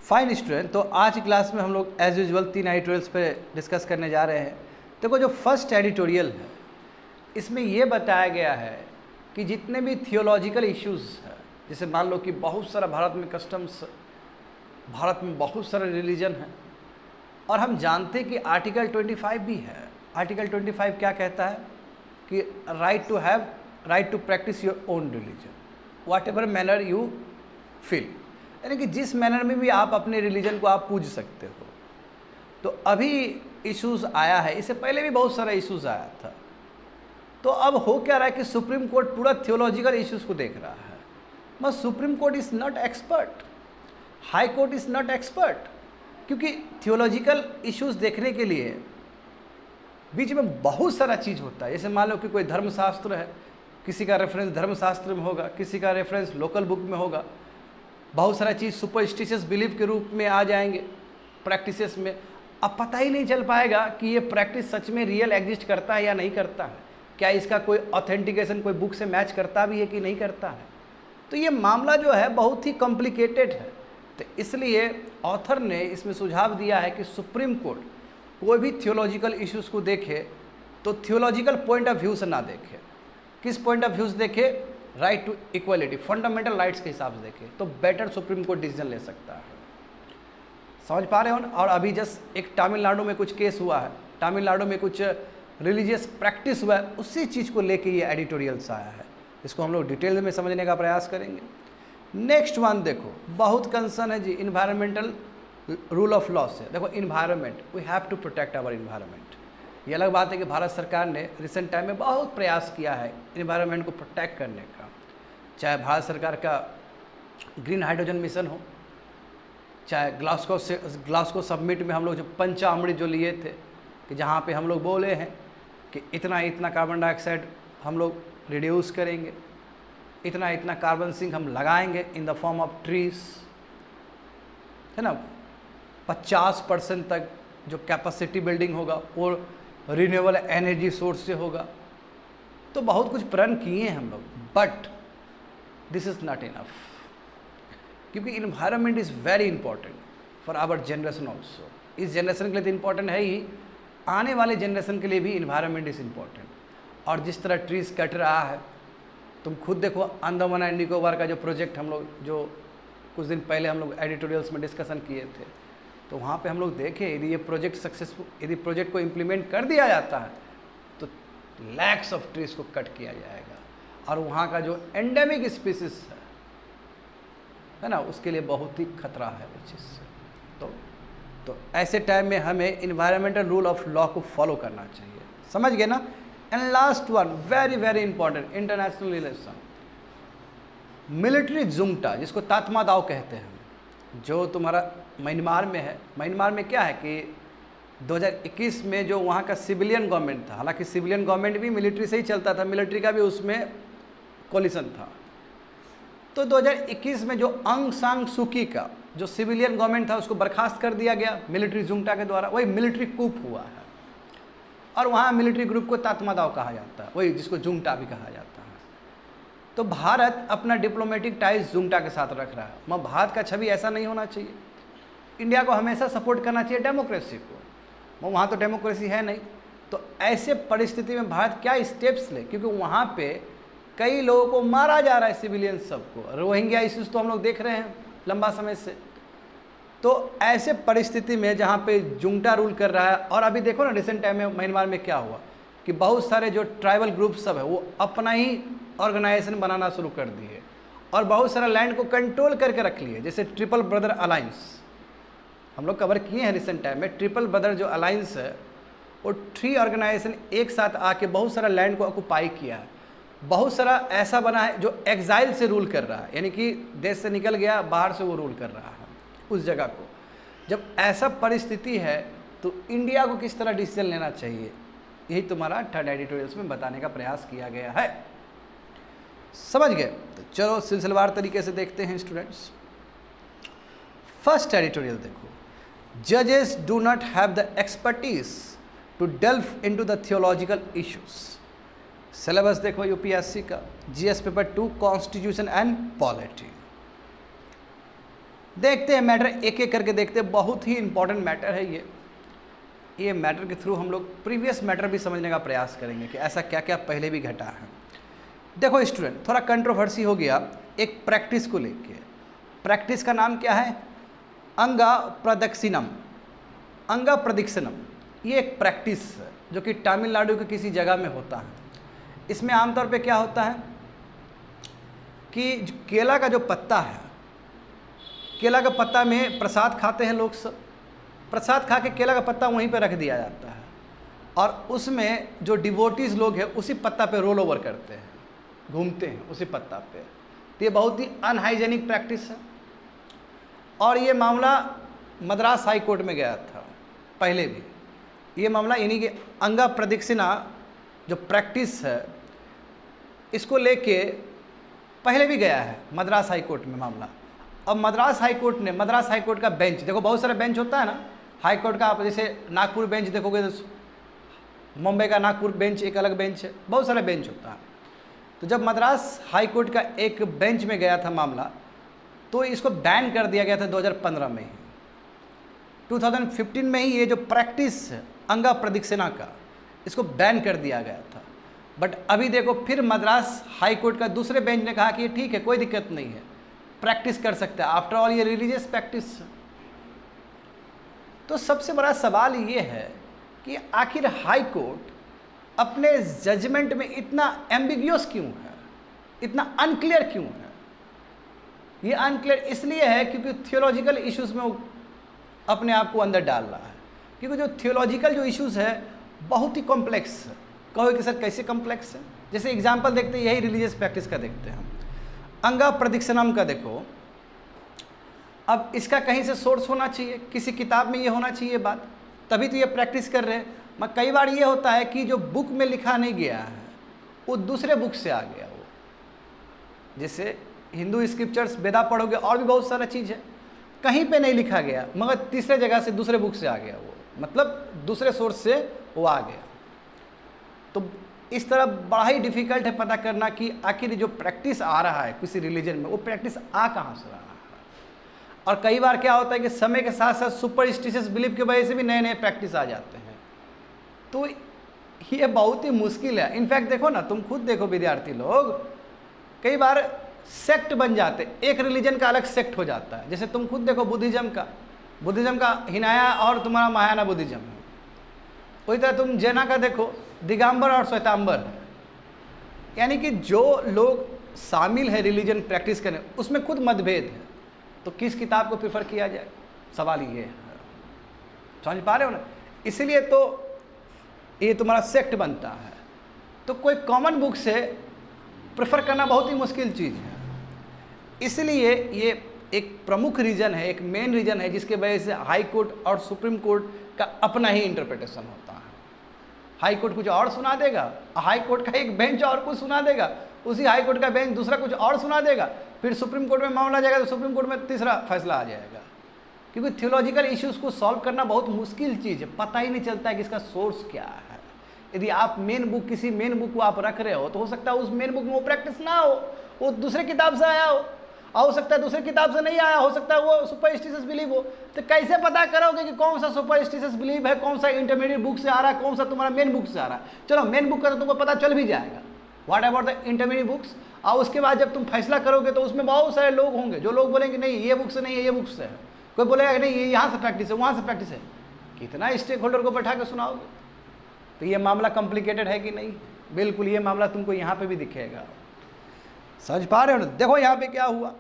Fine student, तो आज की क्लास में हम लोग एज यूजुअल 3 एडिटोरियल्स पे डिस्कस करने जा रहे हैं। देखो जो फर्स्ट एडिटोरियल है इसमें ये बताया गया है कि जितने भी थियोलॉजिकल इश्यूज़ है, जैसे मान लो कि बहुत सारा भारत में कस्टम्स, भारत में बहुत सारे रिलीजन हैं, और हम जानते हैं कि आर्टिकल 25 भी है। आर्टिकल 25 क्या कहता है कि right to practise your own religion whatever manner you feel, यानी कि जिस मैनर में भी आप अपने रिलीजन को आप पूज सकते हो। तो अभी इश्यूज़ आया है, इससे पहले भी बहुत सारा इश्यूज़ आया था। तो अब हो क्या रहा है कि सुप्रीम कोर्ट पूरा थियोलॉजिकल इश्यूज़ को देख रहा है। But supreme court is not expert, high court is not expert, क्योंकि थियोलॉजिकल इश्यूज़ देखने के लिए बीच में बहुत सारा चीज़ होता है। जैसे मान लो कि कोई धर्मशास्त्र है, किसी का रेफरेंस धर्मशास्त्र में होगा, किसी का रेफरेंस लोकल बुक में होगा, बहुत सारा चीज़ सुपरस्टिशियस बिलीफ के रूप में आ जाएंगे प्रैक्टिसेस में। अब पता ही नहीं चल पाएगा कि ये प्रैक्टिस सच में रियल एग्जिस्ट करता है या नहीं करता है, क्या इसका कोई ऑथेंटिकेशन कोई बुक से मैच करता भी है कि नहीं करता है। तो ये मामला जो है बहुत ही कॉम्प्लिकेटेड है। तो इसलिए ऑथर ने इसमें सुझाव दिया है कि सुप्रीम कोर्ट कोई भी थियोलॉजिकल इश्यूज़ को देखे तो थियोलॉजिकल पॉइंट ऑफ व्यू से ना देखे। किस पॉइंट ऑफ व्यू से देखे? Right to equality, fundamental rights के हिसाब से देखे तो बेटर सुप्रीम कोर्ट डिसीजन ले सकता है। समझ पा रहे हो ना? और अभी जस्ट एक तमिलनाडु में कुछ केस हुआ है, तमिलनाडु में कुछ रिलीजियस प्रैक्टिस हुआ है, उसी चीज़ को लेके ये एडिटोरियल्स आया है। इसको हम लोग डिटेल में समझने का प्रयास करेंगे। नेक्स्ट वन देखो, बहुत कंसर्न है जी इन्वायरमेंटल रूल ऑफ लॉ से। देखो environment, we have to protect our environment. ये अलग बात है कि भारत सरकार ने रिसेंट टाइम में बहुत प्रयास किया है इन्वायरमेंट को प्रोटेक्ट करने का, चाहे भारत सरकार का ग्रीन हाइड्रोजन मिशन हो, चाहे ग्लासगो समिट में हम लोग जो पंचामृत जो लिए थे कि जहाँ पे हम लोग बोले हैं कि इतना इतना कार्बन डाइऑक्साइड हम लोग रिड्यूस करेंगे, इतना इतना कार्बन सिंक हम लगाएंगे in the form of trees, है ना। 50% तक जो कैपेसिटी बिल्डिंग होगा वो रिन्यूएबल एनर्जी सोर्स से होगा। तो बहुत कुछ प्रण किए हैं हम लोग, but this is not enough, क्योंकि environment is very important for our generation also. इस जनरेशन के लिए तो इम्पॉर्टेंट है ही, आने वाले जनरेशन के लिए भी इन्वायरमेंट इज़ इम्पॉर्टेंट। और जिस तरह ट्रीज कट रहा है, तुम खुद देखो अंडमान एंड निकोबार का जो प्रोजेक्ट हम लोग जो कुछ दिन पहले हम लोग एडिटोरियल्स में डिस्कशन किए थे, तो वहाँ पे हम लोग देखे यदि ये प्रोजेक्ट सक्सेसफुल, यदि प्रोजेक्ट को इम्प्लीमेंट कर दिया जाता है तो लैक्स ऑफ ट्रीज को कट किया जाएगा, और वहाँ का जो एंडेमिक स्पीसीज है ना, उसके लिए बहुत ही खतरा है वो चीज़ से। तो ऐसे टाइम में हमें इन्वायरमेंटल रूल ऑफ लॉ को फॉलो करना चाहिए, समझ गए ना। And last one very very important, international relation, military junta जिसको तात्मादाव कहते हैं, जो तुम्हारा म्यांमार में है। म्यांमार में क्या है कि 2021 में जो वहाँ का सिविलियन गवर्नमेंट था, हालांकि सिविलियन गवर्नमेंट भी मिलिट्री से ही चलता था, मिलिट्री का भी उसमें कोलिशन था। तो 2021 में जो अंग सांग सुकी का जो सिविलियन गवर्नमेंट था उसको बर्खास्त कर दिया गया मिलिट्री जुंटा के द्वारा, वही मिलिट्री कूप हुआ है। और वहाँ मिलिट्री ग्रुप को तात्मादाव कहा जाता है, वही जिसको जुंटा भी कहा जाता है। तो भारत अपना डिप्लोमेटिक टाइज जुंटा के साथ रख रहा है, मगर भारत का छवि ऐसा नहीं होना चाहिए। इंडिया को हमेशा सपोर्ट करना चाहिए डेमोक्रेसी को, वहाँ तो डेमोक्रेसी है नहीं। तो ऐसे परिस्थिति में भारत क्या स्टेप्स ले, क्योंकि वहाँ पे कई लोगों को मारा जा रहा है, सिविलियन सबको, रोहिंग्या इश्यूज़ तो हम लोग देख रहे हैं लंबा समय से। तो ऐसे परिस्थिति में जहाँ पे जुंटा रूल कर रहा है, और अभी देखो ना रिसेंट टाइम में म्यांमार में क्या हुआ कि बहुत सारे जो ट्राइबल ग्रुप सब है वो अपना ही ऑर्गेनाइजेशन बनाना शुरू कर दिए और बहुत सारा लैंड को कंट्रोल करके रख लिए। जैसे ट्रिपल ब्रदर अलायंस हम लोग कवर किए हैं रिसेंट टाइम में। ट्रिपल ब्रदर जो अलायंस है वो 3 ऑर्गेनाइजेशन एक साथ आके बहुत सारा लैंड को ऑक्युपाई किया है। बहुत सारा ऐसा बना है जो एग्जाइल से रूल कर रहा है, यानी कि देश से निकल गया, बाहर से वो रूल कर रहा है उस जगह को। जब ऐसा परिस्थिति है तो इंडिया को किस तरह डिसीजन लेना चाहिए, यही तुम्हारा थर्ड एडिटोरियल्स में बताने का प्रयास किया गया है। समझ गए? तो चलो सिलसिलेवार तरीके से देखते हैं स्टूडेंट्स। फर्स्ट एडिटोरियल देखो, जजेस do not have the expertise to delve into the theological issues. Syllabus देखो यूपीएससी का, GS paper 2 constitution and polity. देखते हैं मैटर एक एक करके देखते हैं, बहुत ही इंपॉर्टेंट मैटर है ये मैटर के थ्रू हम लोग प्रीवियस मैटर भी समझने का प्रयास करेंगे कि ऐसा क्या क्या पहले भी घटा है। देखो स्टूडेंट, थोड़ा कंट्रोवर्सी हो गया एक प्रैक्टिस को लेके। प्रैक्टिस का नाम क्या है? अंगा प्रदक्षिणम। अंगा प्रदक्षिणम ये एक प्रैक्टिस है जो कि तमिलनाडु के किसी जगह में होता है। इसमें आमतौर पे क्या होता है कि केला का जो पत्ता है, केला का पत्ता में प्रसाद खाते हैं लोग सब। प्रसाद खा के केला का पत्ता वहीं पे रख दिया जाता है और उसमें जो डिवोटीज लोग हैं उसी पत्ता पे रोल ओवर करते हैं, घूमते हैं उसी पत्ता पे। तो ये बहुत ही अनहाइजेनिक प्रैक्टिस है और ये मामला मद्रास हाई कोर्ट में गया था पहले भी। ये मामला यानी कि अंगा प्रदक्षिणा जो प्रैक्टिस है इसको लेके पहले भी गया है मद्रास हाई कोर्ट में मामला। अब मद्रास हाई कोर्ट ने, मद्रास हाई कोर्ट का बेंच, देखो बहुत सारे बेंच होता है ना हाई कोर्ट का। आप जैसे नागपुर बेंच देखोगे तो मुंबई का नागपुर बेंच एक अलग बेंच है, बहुत सारे बेंच होता है। तो जब मद्रास हाई कोर्ट का एक बेंच में गया था मामला तो इसको बैन कर दिया गया था 2015 में ही। 2015 में ही ये जो प्रैक्टिस है अंगा प्रदक्षिणा का, इसको बैन कर दिया गया था। बट अभी देखो फिर मद्रास हाई कोर्ट का दूसरे बेंच ने कहा कि ये ठीक है, कोई दिक्कत नहीं है, प्रैक्टिस कर सकते हैं, आफ्टर ऑल ये रिलीजियस प्रैक्टिस है। तो सबसे बड़ा सवाल ये है कि आखिर हाई कोर्ट अपने जजमेंट में इतना एम्बिग्यूअस क्यों है, इतना अनक्लियर क्यों है? ये अनक्लियर इसलिए है क्योंकि थियोलॉजिकल इश्यूज में वो अपने आप को अंदर डाल रहा है। क्योंकि जो थियोलॉजिकल जो इश्यूज है बहुत ही कॉम्प्लेक्स है। कहो कि सर कैसे कॉम्प्लेक्स है? जैसे एग्जांपल देखते हैं, यही रिलीजियस प्रैक्टिस का देखते हैं हम। अंगा प्रदक्षिणम का देखो, अब इसका कहीं से सोर्स होना चाहिए, किसी किताब में ये होना चाहिए बात, तभी तो ये प्रैक्टिस कर रहे हैं। मगर कई बार ये होता है कि जो बुक में लिखा नहीं गया है वो दूसरे बुक से आ गया। वो जैसे हिंदू स्क्रिप्चर्स वेदा पढ़ोगे और भी बहुत सारा चीज़ है, कहीं पे नहीं लिखा गया मगर तीसरे जगह से दूसरे बुक से आ गया, वो मतलब दूसरे सोर्स से वो आ गया। तो इस तरह बड़ा ही डिफ़िकल्ट है पता करना कि आखिर जो प्रैक्टिस आ रहा है किसी रिलीजन में वो प्रैक्टिस आ कहाँ से रहा है। और कई बार क्या होता है कि समय के साथ साथ सुपरस्टिशियस बिलीफ की वजह से भी नए नए प्रैक्टिस आ जाते हैं। तो ये बहुत ही मुश्किल है। इनफैक्ट देखो ना, तुम खुद देखो विद्यार्थी लोग कई बार सेक्ट बन जाते, एक रिलीजन का अलग सेक्ट हो जाता है। जैसे तुम खुद देखो बुद्धिज्म का हिनाया और तुम्हारा महायाना बुद्धिज्म है। वही तरह तुम जैना का देखो दिगंबर और श्वेतांबर है। यानी कि जो लोग शामिल है रिलीजन प्रैक्टिस करने उसमें खुद मतभेद है। तो किस किताब को प्रेफर किया जाए, सवाल ये है। समझ पा रहे हो ना? इसीलिए तो ये तुम्हारा सेक्ट बनता है। तो कोई कॉमन बुक से प्रेफर करना बहुत ही मुश्किल चीज़ है। इसलिए ये एक प्रमुख रीज़न है, एक मेन रीज़न है जिसके वजह से हाई कोर्ट और सुप्रीम कोर्ट का अपना ही इंटरप्रिटेशन होता है। हाई कोर्ट कुछ और सुना देगा, हाई कोर्ट का एक बेंच और कुछ सुना देगा, उसी हाई कोर्ट का बेंच दूसरा कुछ और सुना देगा, फिर सुप्रीम कोर्ट में मामला जाएगा तो सुप्रीम कोर्ट में तीसरा फैसला आ जाएगा। क्योंकि थियोलॉजिकल इश्यूज़ को सॉल्व करना बहुत मुश्किल चीज़ है, पता ही नहीं चलता है कि इसका सोर्स क्या है। यदि आप किसी मेन बुक को आप रख रहे हो तो हो सकता है उस मेन बुक में वो प्रैक्टिस ना हो, वो दूसरे किताब से आया हो सकता है दूसरे किताब से नहीं आया, हो सकता है वो सुपरस्टिशियस बिलीव हो। तो कैसे पता करोगे कि कौन सा सुपरस्टिशियस बिलीव है, कौन सा इंटरमीडिएट बुक से आ रहा है, कौन सा तुम्हारा मेन बुक से आ रहा है? चलो मेन बुक का तो तुमको पता चल भी जाएगा, what about the intermediate books. और उसके बाद जब तुम फैसला करोगे तो उसमें बहुत सारे लोग होंगे जो लोग बोलेंगे नहीं ये बुक से नहीं है, ये बुक से है। कोई बोलेगा नहीं ये यहाँ से प्रैक्टिस है, वहाँ से प्रैक्टिस है। कितना स्टेक होल्डर को बैठा कर सुनाओगे? तो ये मामला कॉम्प्लिकेटेड है कि नहीं? बिल्कुल, ये मामला तुमको यहाँ पे भी दिखेगा। समझ पा रहे हो ना? देखो यहाँ पे क्या हुआ,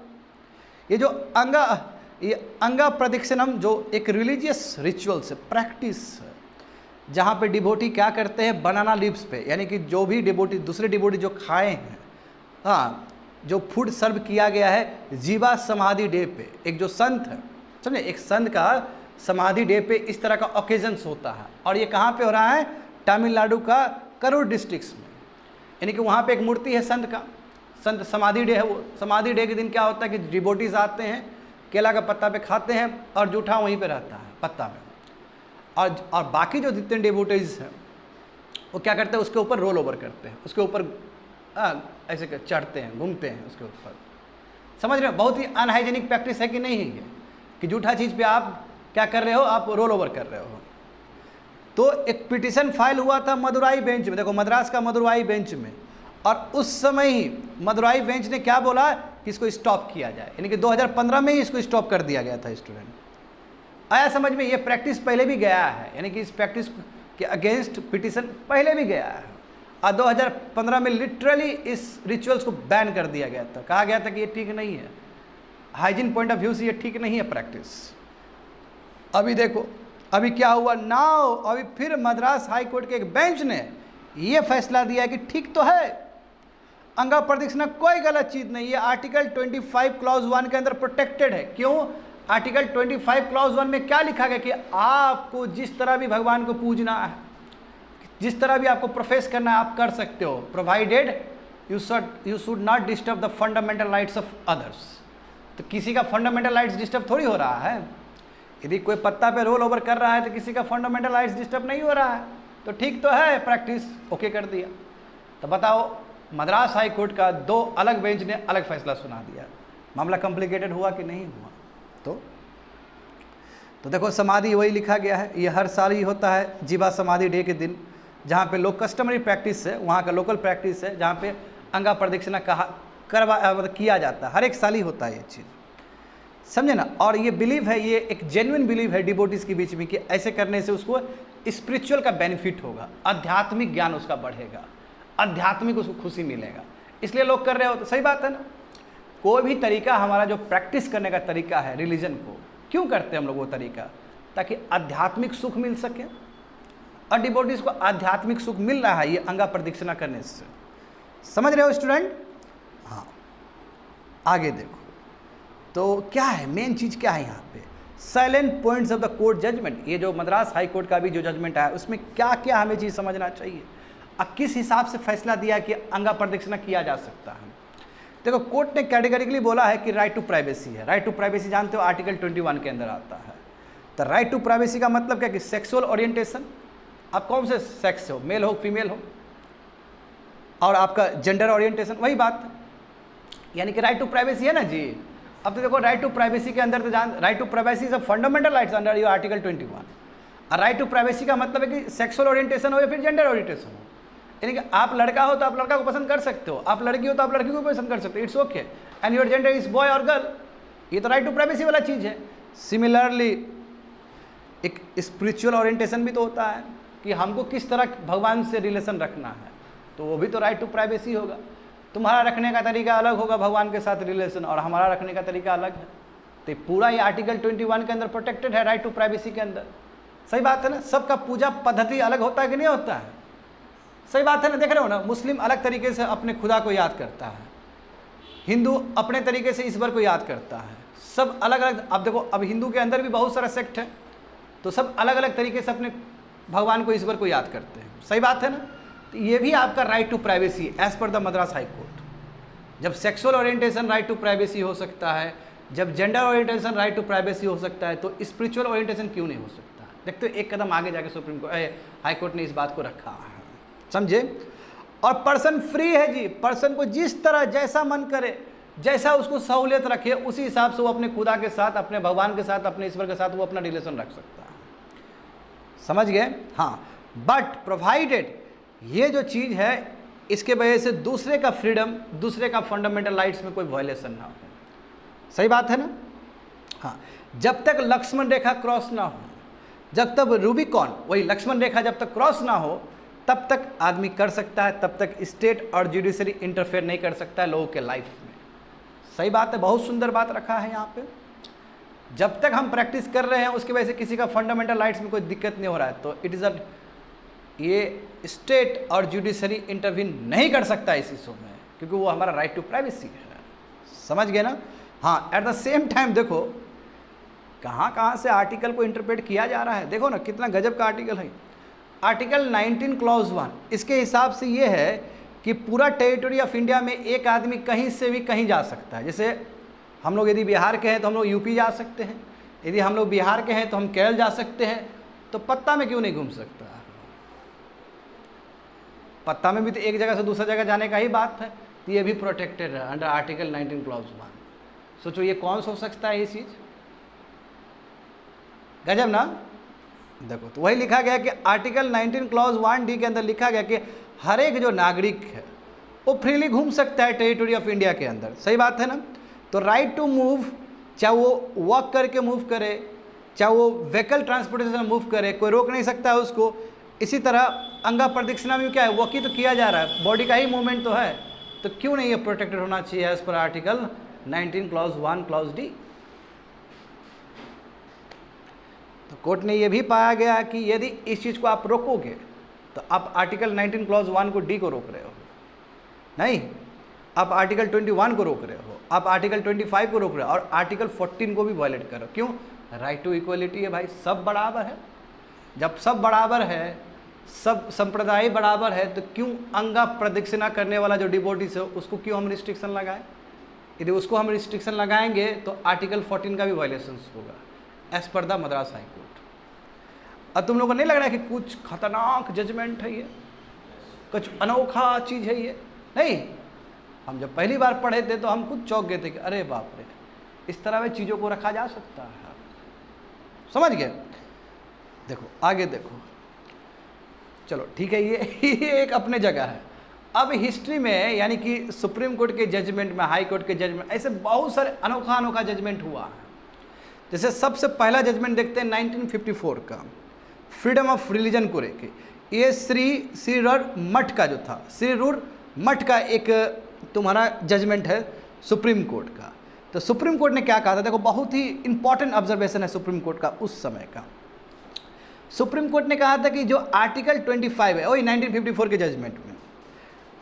ये जो अंगा प्रदक्षिणम जो एक रिलीजियस रिचुअल्स है, प्रैक्टिस है, जहाँ पे डिवोटी क्या करते हैं, बनाना लीव्स पे, यानी कि जो भी डिवोटी दूसरे डिवोटी जो खाए हैं, हाँ, जो फूड सर्व किया गया है जीवा समाधि डे पे, एक जो संत है, समझे, एक संत का समाधि डे पे इस तरह का ओकेजन्स होता है। और ये कहाँ पे हो रहा है? तमिलनाडु का करूर डिस्ट्रिक्ट्स में। यानी कि वहाँ पे एक मूर्ति है संत का, संत समाधि डे है। वो समाधि डे के दिन क्या होता है कि डिवोटीज आते हैं, केला का पत्ता पे खाते हैं और जूठा वहीं पे रहता है पत्ता में। और बाकी जो जितने डिवोटीज हैं वो क्या करते हैं, उसके ऊपर रोल ओवर करते हैं, उसके ऊपर ऐसे चढ़ते हैं, घूमते हैं उसके ऊपर। समझ रहे हो? बहुत ही अनहाइजेनिक प्रैक्टिस है कि नहीं है ये? कि झूठा चीज़ पे आप क्या कर रहे हो, आप रोल ओवर कर रहे हो। तो एक पिटीशन फाइल हुआ था मदुराई बेंच में, देखो मद्रास का मदुराई बेंच में, और उस समय ही मदुराई बेंच ने क्या बोला कि इसको स्टॉप किया जाए, यानी कि 2015 में ही इसको स्टॉप कर दिया गया था। स्टूडेंट आया समझ में, ये प्रैक्टिस पहले भी गया है, यानी कि इस प्रैक्टिस के अगेंस्ट पिटीशन पहले भी गया है, और 2015 में लिटरली इस रिचुअल्स को बैन कर दिया गया था। कहा गया था कि ये ठीक नहीं है, हाइजीन पॉइंट ऑफ व्यू से ये ठीक नहीं है प्रैक्टिस। अभी देखो अभी क्या हुआ नाउ, अभी फिर मद्रास हाई कोर्ट के एक बेंच ने ये फैसला दिया कि ठीक तो है, अंगा प्रदक्षिणा कोई गलत चीज़ नहीं है, आर्टिकल 25 क्लॉज 1 के अंदर प्रोटेक्टेड है। क्यों? आर्टिकल 25 क्लॉज 1 में क्या लिखा गया कि आपको जिस तरह भी भगवान को पूजना है, जिस तरह भी आपको प्रोफेस करना है, आप कर सकते हो, provided you should not disturb the fundamental rights of others. तो किसी का फंडामेंटल राइट्स डिस्टर्ब थोड़ी हो रहा है। यदि कोई पत्ता पे रोल ओवर कर रहा है तो किसी का फंडामेंटल राइट्स डिस्टर्ब नहीं हो रहा है, तो ठीक तो है, प्रैक्टिस ओके कर दिया। तो बताओ मद्रास हाई कोर्ट का 2 अलग बेंच ने अलग फैसला सुना दिया, मामला कॉम्प्लिकेटेड हुआ कि नहीं हुआ? तो देखो समाधि वही लिखा गया है, ये हर साल ही होता है जीवा समाधि डे के दिन, जहाँ पे लोग कस्टमरी प्रैक्टिस है, वहाँ का लोकल प्रैक्टिस है, जहाँ पे अंगा प्रदक्षिणा किया जाता है, हर एक साल ही होता है ये चीज़, समझे ना। और ये बिलीव है, ये एक जेन्युइन बिलीव है डिवोटीज के बीच में कि ऐसे करने से उसको स्पिरिचुअल का बेनिफिट होगा, आध्यात्मिक ज्ञान उसका बढ़ेगा, आध्यात्मिक उसको खुशी मिलेगा, इसलिए लोग कर रहे हो। तो सही बात है ना। कोई भी तरीका हमारा जो प्रैक्टिस करने का तरीका है रिलीजन को, क्यों करते हैं हम लोग वो तरीका? ताकि आध्यात्मिक सुख मिल सके, और डिवोटीज को आध्यात्मिक सुख मिल रहा है ये अंगा प्रदक्षिणा करने से। समझ रहे हो स्टूडेंट? हाँ, आगे देखो तो क्या है मेन चीज़, क्या है यहाँ पे salient points of the court judgement. ये जो मद्रास हाई कोर्ट का भी जो जजमेंट आया उसमें क्या क्या हमें चीज़ समझना चाहिए, और किस हिसाब से फैसला दिया कि अंगा प्रदक्षिणा किया जा सकता है। देखो कोर्ट ने कैटेगरिकली बोला है कि राइट टू प्राइवेसी है। राइट टू प्राइवेसी जानते हो आर्टिकल 21 के अंदर आता है। तो राइट टू प्राइवेसी का मतलब क्या कि सेक्सुअल ओरिएंटेशन, आप कौन से सेक्स से हो, मेल हो फीमेल हो, और आपका जेंडर ओरिएंटेशन, वही बात है, यानी कि राइट टू प्राइवेसी है ना जी। अब तो देखो राइट टू प्राइवेसी के अंदर तो जान, right to privacy is a fundamental rights under your article 21। और राइट टू प्राइवेसी का मतलब है कि सेक्सुअल ओरिएंटेशन हो या फिर जेंडर ओरिएंटेशन हो, यानी कि आप लड़का हो तो आप लड़का को पसंद कर सकते हो, आप लड़की हो तो आप लड़की को पसंद कर सकते हो, it's okay, and your gender is boy और गर्ल, ये तो राइट टू प्राइवेसी वाला चीज़ है। सिमिलरली एक स्पिरिचुअल ओरिएंटेशन भी तो होता है कि हमको किस तरह भगवान से रिलेशन रखना है, तो वो भी तो राइट टू प्राइवेसी होगा। तुम्हारा रखने का तरीका अलग होगा भगवान के साथ रिलेशन, और हमारा रखने का तरीका अलग है। तो पूरा ये आर्टिकल 21 के अंदर प्रोटेक्टेड है राइट टू प्राइवेसी के अंदर। सही बात है ना। सबका पूजा पद्धति अलग होता है कि नहीं होता है? सही बात है ना। देख रहे हो ना, मुस्लिम अलग तरीके से अपने खुदा को याद करता है, हिंदू अपने तरीके से ईश्वर को याद करता है, सब अलग अलग। अब देखो अब हिंदू के अंदर भी बहुत सारा सेक्ट है, तो सब अलग अलग तरीके से अपने भगवान को ईश्वर को याद करते हैं। सही बात है ना। तो ये भी आपका right to privacy as per the Madras high court. जब sexual orientation right to privacy हो सकता है, जब gender orientation right to privacy हो सकता है, तो स्पिरिचुअल ओरिएंटेशन क्यों नहीं हो सकता? देखते हो एक कदम आगे जाके सुप्रीम कोर्ट हाई कोर्ट ने इस बात को रखा है, समझे। और पर्सन फ्री है जी, पर्सन को जिस तरह जैसा मन करे, जैसा उसको सहूलियत रखे, उसी हिसाब से वो अपने खुदा के साथ, अपने भगवान के साथ, अपने ईश्वर के साथ वो अपना रिलेशन रख सकता है। समझ गए? हाँ, बट प्रोवाइडेड ये जो चीज़ है इसके वजह से दूसरे का फ्रीडम, दूसरे का फंडामेंटल राइट्स में कोई वायलेशन ना हो। सही बात है ना। हाँ, जब तक लक्ष्मण रेखा क्रॉस ना हो, जब तक रूबिकॉन, वही लक्ष्मण रेखा जब तक क्रॉस ना हो, तब तक आदमी कर सकता है, तब तक स्टेट और जुडिशरी इंटरफेयर नहीं कर सकता है लोगों के लाइफ में। सही बात है, बहुत सुंदर बात रखा है यहाँ पे। जब तक हम प्रैक्टिस कर रहे हैं उसकी वजह से किसी का फंडामेंटल राइट्स में कोई दिक्कत नहीं हो रहा है, तो इट इज़ ये स्टेट और जुडिशरी इंटरवीन नहीं कर सकता इस इशू में, क्योंकि वो हमारा राइट टू प्राइवेसी है। समझ गए ना। हाँ, एट द सेम टाइम देखो कहाँ कहाँ से आर्टिकल को इंटरप्रेट किया जा रहा है। देखो ना कितना गजब का आर्टिकल है। आर्टिकल 19 क्लॉज 1 इसके हिसाब से ये है कि पूरा टेरिटरी ऑफ इंडिया में एक आदमी कहीं से भी कहीं जा सकता है। जैसे हम लोग यदि बिहार के हैं तो हम लोग यूपी जा सकते हैं, यदि हम लोग बिहार के हैं तो हम केरल जा सकते हैं, तो पत्ता में क्यों नहीं घूम सकता? पत्ता में भी तो एक जगह से दूसरा जगह जाने का ही बात है, तो ये भी प्रोटेक्टेड है अंडर आर्टिकल 19 क्लॉज 1। सोचो ये कौन सा हो सकता है ये चीज़? गजब ना। देखो तो वही लिखा गया कि आर्टिकल 19 क्लॉज 1D के अंदर लिखा गया कि हर एक जो नागरिक है वो फ्रीली घूम सकता है टेरिटरी ऑफ इंडिया के अंदर। सही बात है ना। तो राइट टू मूव, चाहे वो वॉक करके मूव करे, चाहे वो व्हीकल ट्रांसपोर्टेशन मूव करे, कोई रोक नहीं सकता है उसको। इसी तरह अंग प्रदक्षिणा में क्या है, वॉक ही तो किया जा रहा है, बॉडी का ही मूवमेंट तो है, तो क्यों नहीं ये प्रोटेक्टेड होना चाहिए as per article 19 clause 1 clause D। तो कोर्ट ने यह भी पाया गया कि यदि इस चीज़ को आप रोकोगे तो आप आर्टिकल 19 क्लॉज 1 को D को रोक रहे हो, नहीं, आप आर्टिकल 21 को रोक रहे हो, आप आर्टिकल 25 को रोक रहे हो और आर्टिकल 14 को भी वायलेट कर रहे हो। क्यों? राइट टू इक्वलिटी है भाई, सब बराबर है। जब सब बराबर है, सब संप्रदाय बराबर है, तो क्यों अंगा प्रदक्षिणा करने वाला जो डिवोटीज है उसको क्यों हम रिस्ट्रिक्शन लगाएं? यदि उसको हम रिस्ट्रिक्शन लगाएंगे तो आर्टिकल 14 का भी वायलेशन होगा as per the Madras high court. अब तुम लोगों को नहीं लग रहा है कि कुछ खतरनाक जजमेंट है ये, कुछ अनोखा चीज़ है ये? नहीं, हम जब पहली बार पढ़े थे तो हम खुद चौंक गए थे कि अरे बाप रे, इस तरह में चीज़ों को रखा जा सकता है। समझ गए? देखो आगे देखो, चलो ठीक है, ये एक अपने जगह है। अब हिस्ट्री में यानी कि सुप्रीम कोर्ट के जजमेंट में, हाई कोर्ट के जजमेंट, ऐसे बहुत सारे अनोखा अनोखा जजमेंट हुआ है। जैसे सबसे पहला जजमेंट देखते हैं 1954 का, फ्रीडम ऑफ रिलीजन को लेके। ये श्री रूर मठ का जो था, श्री रूर मठ का एक तुम्हारा जजमेंट है सुप्रीम कोर्ट का। तो सुप्रीम कोर्ट ने क्या कहा था, देखो बहुत ही इंपॉर्टेंट ऑब्जर्वेशन है सुप्रीम कोर्ट का उस समय का। सुप्रीम कोर्ट ने कहा था कि जो आर्टिकल 25 है, वही 1954 के जजमेंट में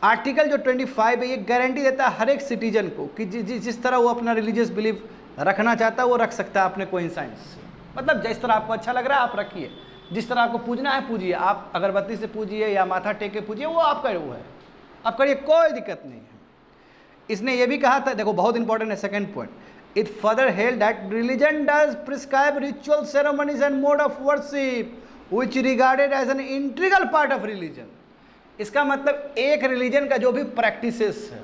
आर्टिकल जो 25 है, ये गारंटी देता है हर एक सिटीजन को कि जिस तरह वो अपना रिलीजियस बिलीफ रखना चाहता है वो रख सकता है अपने कोइंसाइडेंस से। मतलब जिस तरह आपको अच्छा लग रहा है आप रखिए, जिस तरह आपको पूजना है पूजिए, आप अगरबत्ती से पूजिए या माथा टेक के पूजिए, वो आपका वो है, आप करिए, कोई दिक्कत नहीं है। इसने ये भी कहा था, देखो बहुत इंपॉर्टेंट है second point, it further held that religion does prescribe ritual ceremonies and mode of worship which regarded as an integral part of religion. इसका मतलब एक रिलीजन का जो भी प्रैक्टिसेस है,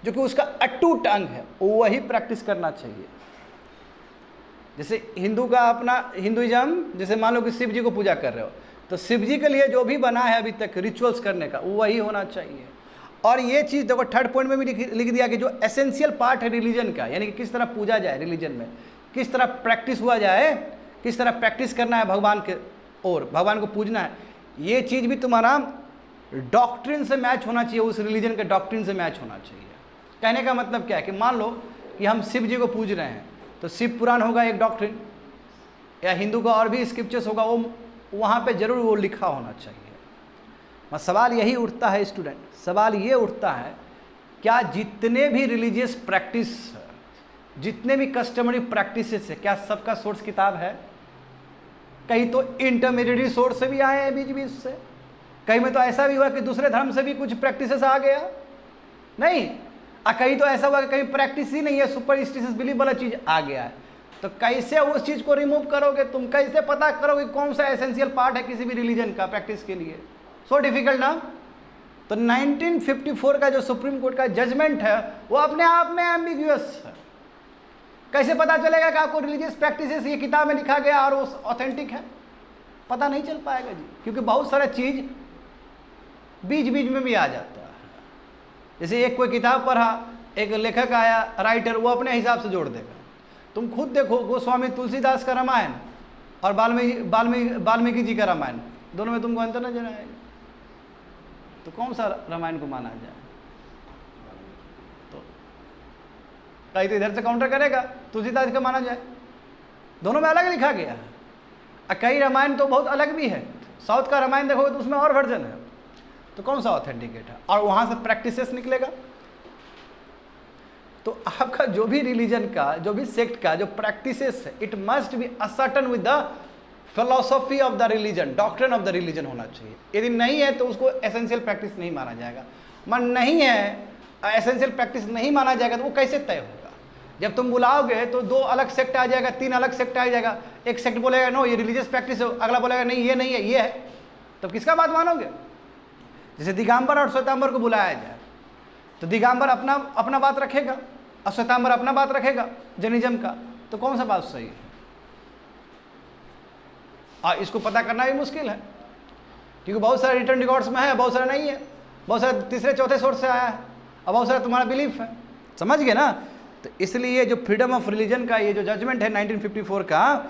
जो कि उसका अटूट अंग है, वही प्रैक्टिस करना चाहिए। जैसे हिंदू का अपना हिंदुइज्म, जैसे मान लो कि शिव जी को पूजा कर रहे हो, तो शिव जी के लिए जो भी बना है अभी तक रिचुअल्स करने का, वही होना चाहिए। और ये चीज़ देखो थर्ड पॉइंट में भी लिख दिया कि जो एसेंशियल पार्ट है रिलीजन का, यानी कि किस तरह पूजा जाए रिलीजन में, किस तरह प्रैक्टिस हुआ जाए, किस तरह प्रैक्टिस करना है भगवान के और भगवान को पूजना है, ये चीज़ भी तुम्हारा डॉक्ट्रिन से मैच होना चाहिए, उस रिलीजन के डॉक्ट्रिन से मैच होना चाहिए। कहने का मतलब क्या है कि मान लो कि हम शिव जी को पूज रहे हैं, तो शिव पुराण होगा एक डॉक्ट्रिन, या हिंदू का और भी स्क्रिप्चर्स होगा, वो वहाँ पे जरूर वो लिखा होना चाहिए। बस सवाल यही उठता है स्टूडेंट, सवाल ये उठता है क्या जितने भी रिलीजियस प्रैक्टिस, जितने भी कस्टमरी प्रैक्टिसेस है, क्या सबका सोर्स किताब है? कहीं तो इंटरमीडिएट सोर्स से भी आए हैं बीच बीच से, कहीं में तो ऐसा भी हुआ कि दूसरे धर्म से भी कुछ प्रैक्टिसेस आ गया, नहीं, कहीं तो ऐसा हुआ कि कहीं प्रैक्टिस ही नहीं है, सुपरस्टिशियस बिलीफ वाला चीज़ आ गया है। तो कैसे उस चीज़ को रिमूव करोगे तुम? कैसे पता करोगे कौन सा एसेंशियल पार्ट है किसी भी रिलीजन का प्रैक्टिस के लिए? सो डिफिकल्ट ना। तो 1954 का जो सुप्रीम कोर्ट का जजमेंट है वो अपने आप में एम्बिग्यूअस है। कैसे पता चलेगा कि आपको रिलीजियस प्रैक्टिसेस ये किताब में लिखा गया और वो ऑथेंटिक है? पता नहीं चल पाएगा जी, क्योंकि बहुत सारा चीज़ बीच बीच में भी आ जाता है। जैसे एक कोई किताब पढ़ा, एक लेखक आया राइटर, वो अपने हिसाब से जोड़ देगा। तुम खुद देखो, गोस्वामी तुलसीदास का रामायण और वाल्मीकि जी का रामायण, दोनों में तुमको अंतर नजर आएगा। तो कौन सा रामायण को माना जाए? तो कहीं तो इधर से काउंटर करेगा, तुलसीदास का माना जाए, दोनों में अलग लिखा गया है। कई रामायण तो बहुत अलग भी है, साउथ का रामायण देखोगे तो उसमें और वर्जन है, तो कौन सा ऑथेंटिकेट है? और वहाँ से प्रैक्टिसेस निकलेगा। तो आपका जो भी रिलीजन का, जो भी सेक्ट का जो प्रैक्टिसेस है, it must be ascertain with the philosophy of the religion, doctrine of the religion होना चाहिए। यदि नहीं है तो उसको एसेंशियल प्रैक्टिस नहीं माना जाएगा। मन नहीं है, एसेंशियल प्रैक्टिस नहीं माना जाएगा तो वो कैसे तय होगा? जब तुम बुलाओगे तो दो अलग सेक्ट आ जाएगा, तीन अलग सेक्ट आ जाएगा, एक सेक्ट बोलेगा नो ये रिलीजियस प्रैक्टिस है, अगला बोलेगा नहीं ये नहीं है ये है, तो किसका बात मानोगे? जैसे दिगंबर और श्वेतांबर को बुलाया जाए तो दिगंबर अपना बात रखेगा और श्वेतांबर अपना बात रखेगा जैनिज्म का, तो कौन सा बात सही है? और इसको पता करना भी मुश्किल है, क्योंकि बहुत सारे रिटर्न रिकॉर्ड्स में है, बहुत सारा नहीं है, बहुत सारे तीसरे चौथे सोर्स से आया है, और बहुत सारा तुम्हारा बिलीफ है। समझ गए ना? तो इसलिए जो फ्रीडम ऑफ रिलीजन का ये जो जजमेंट है 1954 का,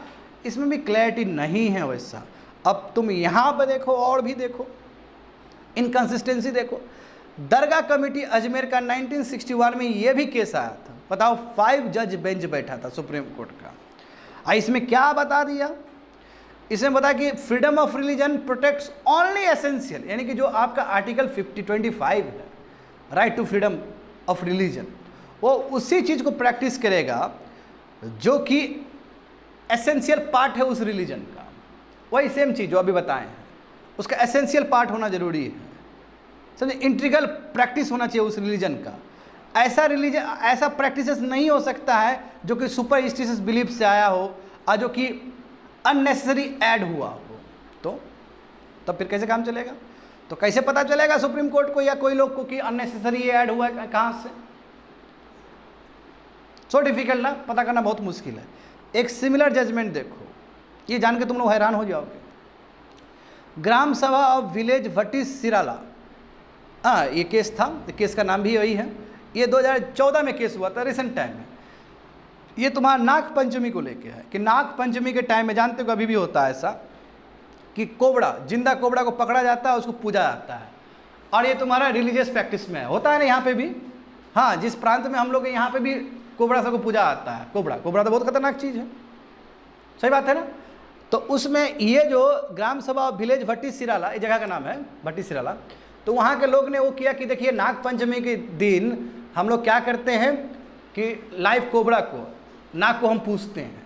इसमें भी क्लैरिटी नहीं है वैसा। अब तुम यहाँ पर देखो और भी देखो, इनकन्सिस्टेंसी देखो। दरगाह कमेटी अजमेर का 1961 में ये भी केस आया था, बताओ 5 जज बेंच बैठा था सुप्रीम कोर्ट का। इसमें क्या बता दिया? इसमें बता कि freedom of religion protects only essential, यानी कि जो आपका आर्टिकल 25 है, right to freedom of religion, वो उसी चीज़ को प्रैक्टिस करेगा जो कि एसेंशियल पार्ट है उस रिलीजन का। वही सेम चीज़ जो अभी बताए हैं, उसका एसेंशियल पार्ट होना जरूरी है, समझे? इंटीग्रल प्रैक्टिस होना चाहिए उस रिलीजन का। ऐसा रिलीजन, ऐसा प्रैक्टिसेस नहीं हो सकता है जो कि सुपरस्टिशियस बिलीफ से आया हो और जो कि अननेसेसरी ऐड हुआ हो, तो तब फिर कैसे काम चलेगा? तो कैसे पता चलेगा सुप्रीम कोर्ट को या कोई लोग को कि अननेसेसरी ऐड हुआ है कहाँ से? सो डिफिकल्ट ना, पता करना बहुत मुश्किल है। एक सिमिलर जजमेंट देखो, ये जान के तुम लोग हैरान हो जाओगे। ग्राम सभा ऑफ विलेज भट्टी सिराला, हाँ ये केस था, केस का नाम भी वही है। ये 2014 में केस हुआ था, रिसेंट टाइम में। ये तुम्हारा नाग पंचमी को लेके है कि नाग पंचमी के टाइम में, जानते हो अभी भी होता है ऐसा कि कोबड़ा, जिंदा कोबड़ा को पकड़ा जाता है, उसको पूजा जाता है, और ये तुम्हारा रिलीजियस प्रैक्टिस में होता है ना यहाँ पे भी। हाँ, जिस प्रांत में हम लोग यहाँ पे भी कोबड़ा सबको पूजा आता है। कोबड़ा तो बहुत खतरनाक चीज़ है, सही बात है ना? तो उसमें ये जो ग्राम सभा विलेज भट्टी सिराला, ये जगह का नाम है भट्टी सिराला, तो वहाँ के लोग ने वो किया कि देखिए नाग पंचमी के दिन हम लोग क्या करते हैं कि लाइव कोबरा को, नाग को हम पूछते हैं।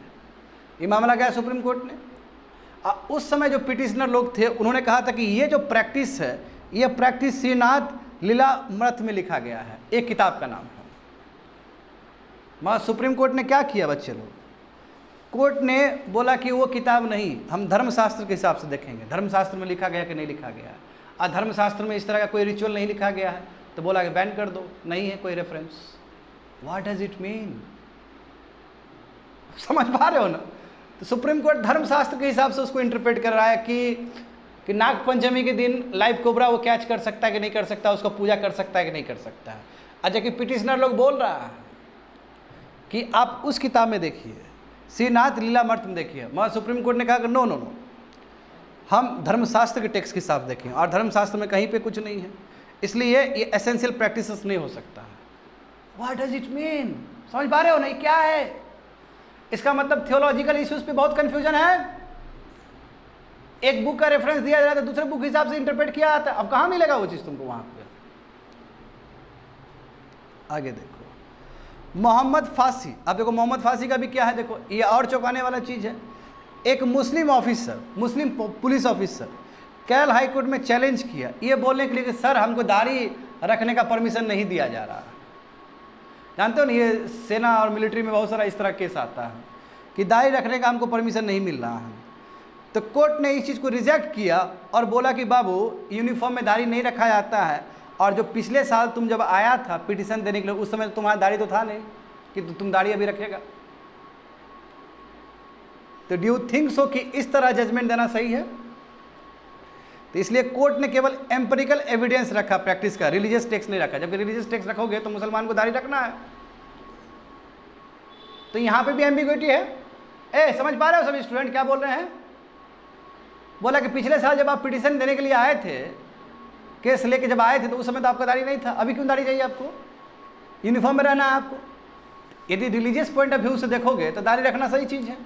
ये मामला गया सुप्रीम कोर्ट ने। उस समय जो पिटिशनर लोग थे उन्होंने कहा था कि ये जो प्रैक्टिस है, ये प्रैक्टिस श्रीनाथ लीलामृत में लिखा गया है, एक किताब का नाम है। मगर सुप्रीम कोर्ट ने क्या किया बच्चे लोग? कोर्ट ने बोला कि वो किताब नहीं, हम धर्मशास्त्र के हिसाब से देखेंगे, धर्मशास्त्र में लिखा गया कि नहीं लिखा गया है। और धर्मशास्त्र में इस तरह का कोई रिचुअल नहीं लिखा गया है, तो बोला कि बैन कर दो, नहीं है कोई reference. What does it mean? समझ पा रहे हो ना? तो सुप्रीम कोर्ट धर्मशास्त्र के हिसाब से उसको इंटरप्रेट कर रहा है कि नाग पंचमी के दिन लाइव कोबरा वो कैच कर सकता है कि नहीं कर सकता, उसको पूजा कर सकता है कि नहीं कर सकता है। अच्छा, कि पिटिशनर लोग बोल रहा है कि आप उस किताब में देखिए, श्रीनाथ लीलामृत में देखिए। मगर सुप्रीम कोर्ट ने कहा कि नो नो नो, हम धर्मशास्त्र के टेक्स्ट के साथ देखें, और धर्मशास्त्र में कहीं पे कुछ नहीं है, इसलिए ये एसेंशियल प्रैक्टिसेस नहीं हो सकता है। What does it mean? समझ पा रहे हो नहीं क्या है इसका मतलब? थियोलॉजिकल इश्यूज पे बहुत कंफ्यूजन है। एक बुक का रेफरेंस दिया जा रहा था, दूसरे बुक के हिसाब से इंटरप्रेट किया जाता है। अब कहाँ मिलेगा वो चीज़ तुमको वहाँ पे? आगे देखो, मोहम्मद फांसी। अब देखो मोहम्मद फांसी का भी क्या है, देखो ये और चौंकाने वाला चीज़ है। एक Muslim officer, Muslim police officer Kerala high court में चैलेंज किया ये बोलने के लिए कि सर हमको दाढ़ी रखने का परमिशन नहीं दिया जा रहा। जानते हो ना, ये सेना और मिलिट्री में बहुत सारा इस तरह केस आता है कि दाढ़ी रखने का हमको परमिशन नहीं मिल रहा है। तो कोर्ट ने इस चीज़ को रिजेक्ट किया और बोला कि बाबू यूनिफॉर्म में दाढ़ी नहीं रखा जाता है, और जो पिछले साल तुम जब आया था पिटीशन देने के लिए, उस समय तुम्हारा दाढ़ी तो था नहीं कि तुम दाढ़ी अभी रखेगा। तो डू यू थिंक सो कि इस तरह जजमेंट देना सही है? तो इसलिए कोर्ट ने केवल एम्पिरिकल एविडेंस रखा प्रैक्टिस का, रिलीजियस टेक्स्ट नहीं रखा। जब रिलीजियस टेक्स्ट रखोगे तो मुसलमान को दाढ़ी रखना है। तो यहां पे भी एम्बिग्युइटी है। समझ पा रहे हो सभी स्टूडेंट क्या बोल रहे हैं? बोला कि पिछले साल जब आप पिटीशन देने के लिए आए थे, केस लेके जब आए थे, तो उस समय तो आपका दाढ़ी नहीं था, अभी क्यों दाढ़ी चाहिए आपको? यूनिफॉर्म में रहना है आपको। यदि रिलीजियस पॉइंट ऑफ व्यू से देखोगे तो दाढ़ी रखना सही चीज़ है।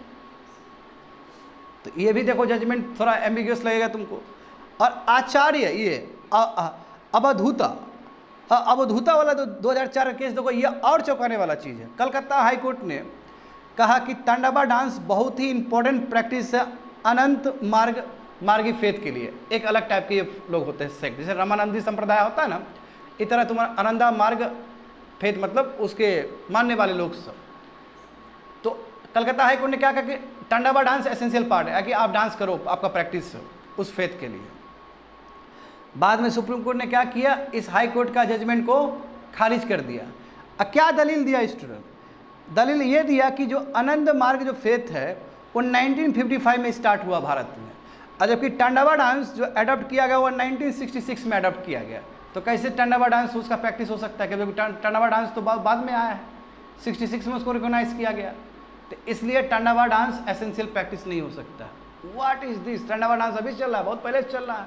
तो ये भी देखो जजमेंट थोड़ा एम्बिग्युअस लगेगा तुमको। और आचार्य ये अवधूता वाला तो 2004 का केस देखो, ये और चौंकाने वाला चीज़ है। कलकत्ता हाई कोर्ट ने कहा कि तांडवा डांस बहुत ही इंपॉर्टेंट प्रैक्टिस है अनंत मार्गी फेथ के लिए। एक अलग टाइप के ये लोग होते हैं सेक्ट, जैसे रामानंदी संप्रदाय होता है ना, इस तरह तुम्हारा अनंदा मार्ग फेथ मतलब उसके मानने वाले लोग सब। तो कलकत्ता हाई कोर्ट ने क्या कहा कि तांडवा डांस एसेंशियल पार्ट है कि आप डांस करो, आपका प्रैक्टिस उस फेथ के लिए। बाद में सुप्रीम कोर्ट ने क्या किया, इस हाई कोर्ट का जजमेंट को खारिज कर दिया। क्या दलील दिया स्टूडेंट? दलील ये दिया कि जो आनंद मार्ग जो फेथ है वो 1955 में स्टार्ट हुआ भारत में, और जबकि टंडवा डांस जो अडॉप्ट किया गया वो 1966 में अडॉप्ट किया गया। तो कैसे टंडवा डांस उसका प्रैक्टिस हो सकता है, क्योंकि टंडवा डांस तो बाद में आया है, 66 में उसको रिकॉग्नाइज किया गया। तो इसलिए टंडवा डांस एसेंशियल प्रैक्टिस नहीं हो सकता। What is this, Tandwa dance अभी चल रहा है, बहुत पहले चल रहा है,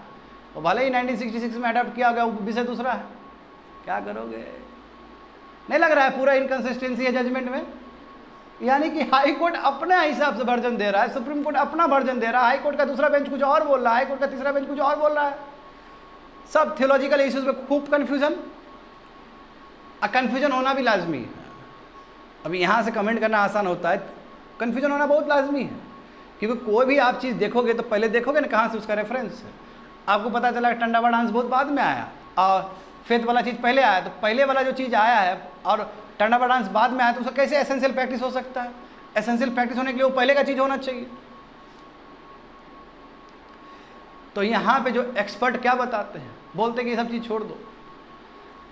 और भले ही 1966 में अडॉप्ट किया गया, वो विषय दूसरा है। क्या करोगे? नहीं लग रहा है पूरा इनकंसिस्टेंसी है जजमेंट में? यानी कि हाई कोर्ट अपने हिसाब से वर्जन दे रहा है, सुप्रीम कोर्ट अपना वर्जन दे रहा है, हाई कोर्ट का दूसरा बेंच कुछ और बोल रहा है, हाई कोर्ट का तीसरा बेंच कुछ और बोल रहा है। सब थियोलॉजिकल इश्यूज में खूब कन्फ्यूजन, और कन्फ्यूजन होना भी लाजमी है। अभी यहाँ से कमेंट करना आसान होता है, कन्फ्यूजन होना बहुत लाजमी है, क्योंकि कोई भी आप चीज़ देखोगे तो पहले देखोगे ना कहाँ से उसका रेफरेंस है। आपको पता चला टंडवा डांस बहुत बाद में आया और फेथ वाला चीज़ पहले आया, तो पहले वाला जो चीज़ आया है और टंडवा डांस बाद में आया, तो उसका कैसे एसेंशियल प्रैक्टिस हो सकता है? एसेंशियल प्रैक्टिस होने के लिए वो पहले का चीज़ होना चाहिए। तो यहाँ पे जो एक्सपर्ट क्या बताते हैं, बोलते हैं कि ये सब चीज़ छोड़ दो,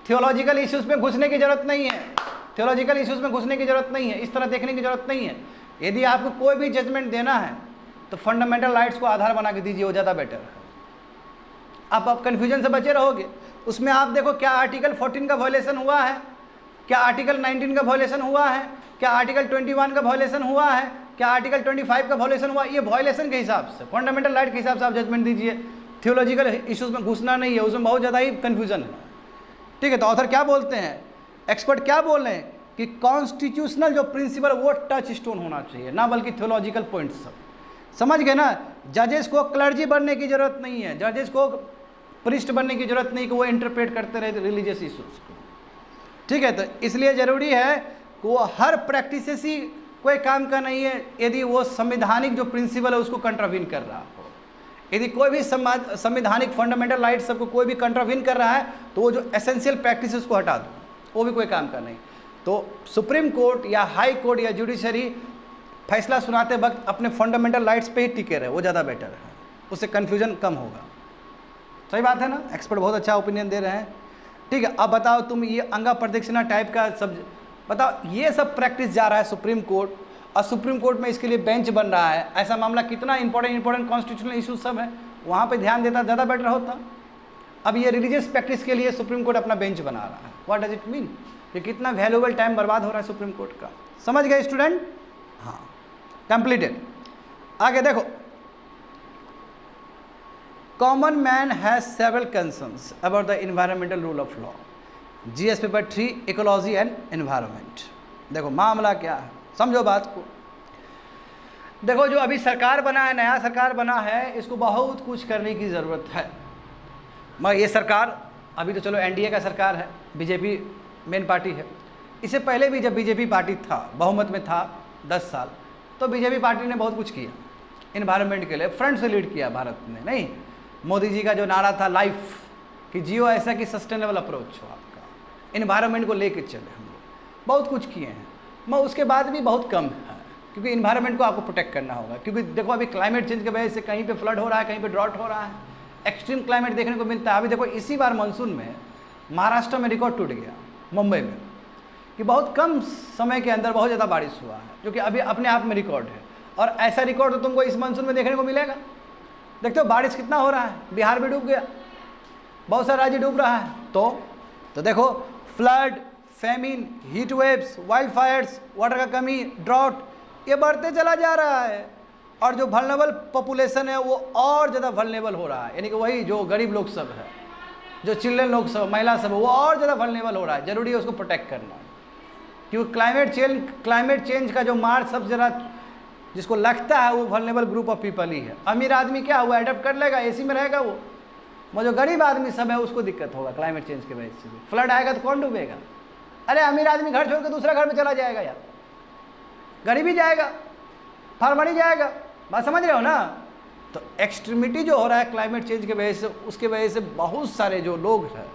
थियोलॉजिकल इश्यूज में घुसने की जरूरत नहीं है, थियोलॉजिकल इश्यूज में घुसने की जरूरत नहीं है, इस तरह देखने की जरूरत नहीं है। यदि आपको कोई भी जजमेंट देना है तो फंडामेंटल राइट्स को आधार बना के दीजिए, वो ज़्यादा बेटर है। आप कन्फ्यूजन से बचे रहोगे। उसमें आप देखो क्या आर्टिकल 14 का वायलेशन हुआ है, क्या आर्टिकल 19 का वायलेशन हुआ है, क्या आर्टिकल 21 का वायलेशन हुआ है, क्या आर्टिकल 25 का वायलेशन हुआ। ये वायलेशन के हिसाब से, फंडामेंटल राइट के हिसाब से आप जजमेंट दीजिए। थियोलॉजिकल इश्यूज में घुसना नहीं है, उसमें बहुत ज़्यादा ही कन्फ्यूजन है। ठीक है, तो ऑथर क्या बोलते हैं, एक्सपर्ट क्या बोल रहे हैं कि कॉन्स्टिट्यूशनल जो प्रिंसिपल वो टच स्टोन होना चाहिए, ना बल्कि थियोलॉजिकल पॉइंट्स सब। समझ गए ना? जजेस को क्लर्जी बनने की जरूरत नहीं है, जजेस को प्रिस्ट बनने की जरूरत नहीं कि वो इंटरप्रेट करते रहे रिलीजियस इश्यूज को। ठीक है, तो इसलिए ज़रूरी है कि वो हर प्रैक्टिस ही कोई काम का नहीं है यदि वो संवैधानिक जो प्रिंसिपल है उसको कंट्रावीन कर रहा हो। यदि कोई भी संवैधानिक फंडामेंटल राइट सबको कोई भी कंट्रावीन कर रहा है तो वो जो एसेंशियल प्रैक्टिस उसको हटा दो, वो भी कोई काम का नहीं। तो सुप्रीम कोर्ट या हाई कोर्ट या जुडिशरी फैसला सुनाते वक्त अपने फंडामेंटल राइट्स पे ही टिके रहे, वो ज़्यादा बेटर है, उससे कन्फ्यूजन कम होगा। सही बात है ना? एक्सपर्ट बहुत अच्छा ओपिनियन दे रहे हैं। ठीक है, अब बताओ तुम ये अंगा प्रदक्षिणा टाइप का सब बताओ, ये सब प्रैक्टिस जा रहा है सुप्रीम कोर्ट, और सुप्रीम कोर्ट में इसके लिए बेंच बन रहा है। ऐसा मामला कितना इंपॉर्टेंट कॉन्स्टिट्यूशनल इशूज सब है, वहाँ पे ध्यान देता ज़्यादा बेटर होता। अब ये रिलीजियस प्रैक्टिस के लिए सुप्रीम कोर्ट अपना बेंच बना रहा है। What does it mean? ये कितना वैल्यूएबल टाइम बर्बाद हो रहा है सुप्रीम कोर्ट का। समझ गए स्टूडेंट? हाँ, कंप्लीटेड। आगे देखो, common man has several concerns about the environmental rule of law. GS paper 3 ecology and environment. देखो मामला क्या है, समझो बात को। देखो जो अभी सरकार बना है, नया सरकार बना है, इसको बहुत कुछ करने की ज़रूरत है। मगर ये सरकार अभी तो चलो एनडीए का सरकार है, बीजेपी मेन पार्टी है। इससे पहले भी जब बीजेपी पार्टी था, बहुमत में था 10 साल, तो बीजेपी पार्टी ने बहुत कुछ किया इन्वायरमेंट के लिए, फ्रंट से लीड किया भारत में। नहीं, मोदी जी का जो नारा था लाइफ, कि जियो ऐसा कि सस्टेनेबल अप्रोच हो आपका, इन्वायरमेंट को लेके चले हम लोग, बहुत कुछ किए हैं। मगर उसके बाद भी बहुत कम है, क्योंकि इन्वायरमेंट को आपको प्रोटेक्ट करना होगा। क्योंकि देखो अभी क्लाइमेट चेंज की वजह से कहीं पे फ्लड हो रहा है, कहीं पे ड्रॉट हो रहा है, एक्सट्रीम क्लाइमेट देखने को मिलता है। अभी देखो इसी बार मानसून में महाराष्ट्र में रिकॉर्ड टूट गया, मुंबई में, कि बहुत कम समय के अंदर बहुत ज़्यादा बारिश हुआ है, जो कि अभी अपने आप में रिकॉर्ड है। और ऐसा रिकॉर्ड तो तुमको इस मानसून में देखने को मिलेगा। देखते हो बारिश कितना हो रहा है, बिहार भी डूब गया, बहुत सारे राज्य डूब रहा है। तो देखो flood, famine, heat waves, wild fires, water का कमी, ड्रॉट, ये बढ़ते चला जा रहा है। और जो वल्नरेबल पॉपुलेशन है वो और ज़्यादा वल्नरेबल हो रहा है, यानी कि वही जो गरीब लोग सब है, जो चिल्ड्रन लोग सब, महिला सब, वो और ज़्यादा वल्नरेबल हो रहा है। ज़रूरी है उसको प्रोटेक्ट करना, क्योंकि क्लाइमेट चेंज का जो मार सबसे ज़्यादा जिसको लगता है वो वल्नरेबल ग्रुप ऑफ पीपल ही है। अमीर आदमी क्या हुआ, एडप्ट कर लेगा, एसी में रहेगा वो जो गरीब आदमी सब है उसको दिक्कत होगा क्लाइमेट चेंज की वजह से। फ्लड आएगा तो कौन डूबेगा? अरे अमीर आदमी घर छोड़ के दूसरा घर में चला जाएगा यार, गरीबी जाएगा, फार्मर ही जाएगा। बात समझ रहे हो ना? तो एक्सट्रीमिटी जो हो रहा है क्लाइमेट चेंज की वजह से, उसके वजह से बहुत सारे जो लोग हैं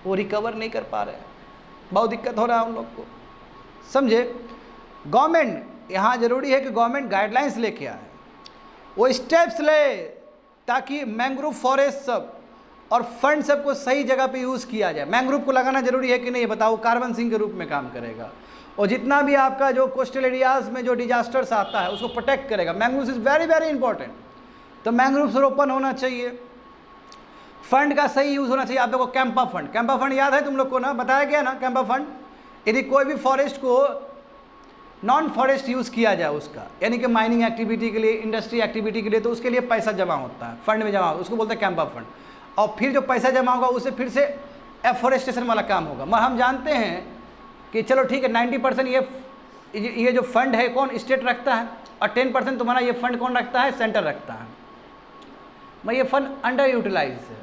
वो रिकवर नहीं कर पा रहे हैं, बहुत दिक्कत हो रहा है उन लोग को। समझे? गवर्नमेंट यहाँ ज़रूरी है कि गवर्नमेंट गाइडलाइंस लेके आए, वो स्टेप्स ले ताकि मैंग्रोव फॉरेस्ट सब और फंड सबको सही जगह पे यूज़ किया जाए। मैंग्रोव को लगाना जरूरी है कि नहीं बताओ, कार्बन सिंक के रूप में काम करेगा और जितना भी आपका जो कोस्टल एरियाज में जो डिजास्टर्स आता है उसको प्रोटेक्ट करेगा। Mangrove is very very important. तो मैंग्रोव रोपण होना चाहिए, फंड का सही यूज़ होना चाहिए। आप देखो कैंपा फंड, कैंपा फंड याद है तुम लोग को ना, बताया गया ना कैंपा फंड। यदि कोई भी फॉरेस्ट को नॉन फॉरेस्ट यूज़ किया जाए उसका, यानी कि माइनिंग एक्टिविटी के लिए, इंडस्ट्री एक्टिविटी के लिए, तो उसके लिए पैसा जमा होता है, फंड में जमा होता है, उसको बोलते हैं कैंपा फंड। और फिर जो पैसा जमा होगा उससे फिर से एफोरेस्टेशन वाला काम होगा। मगर हम जानते हैं कि चलो ठीक है 90% ये जो फंड है कौन स्टेट रखता है और 10% तुम्हारा ये फंड कौन रखता है, सेंटर रखता है। मैं ये फंड अंडर यूटिलाइज है।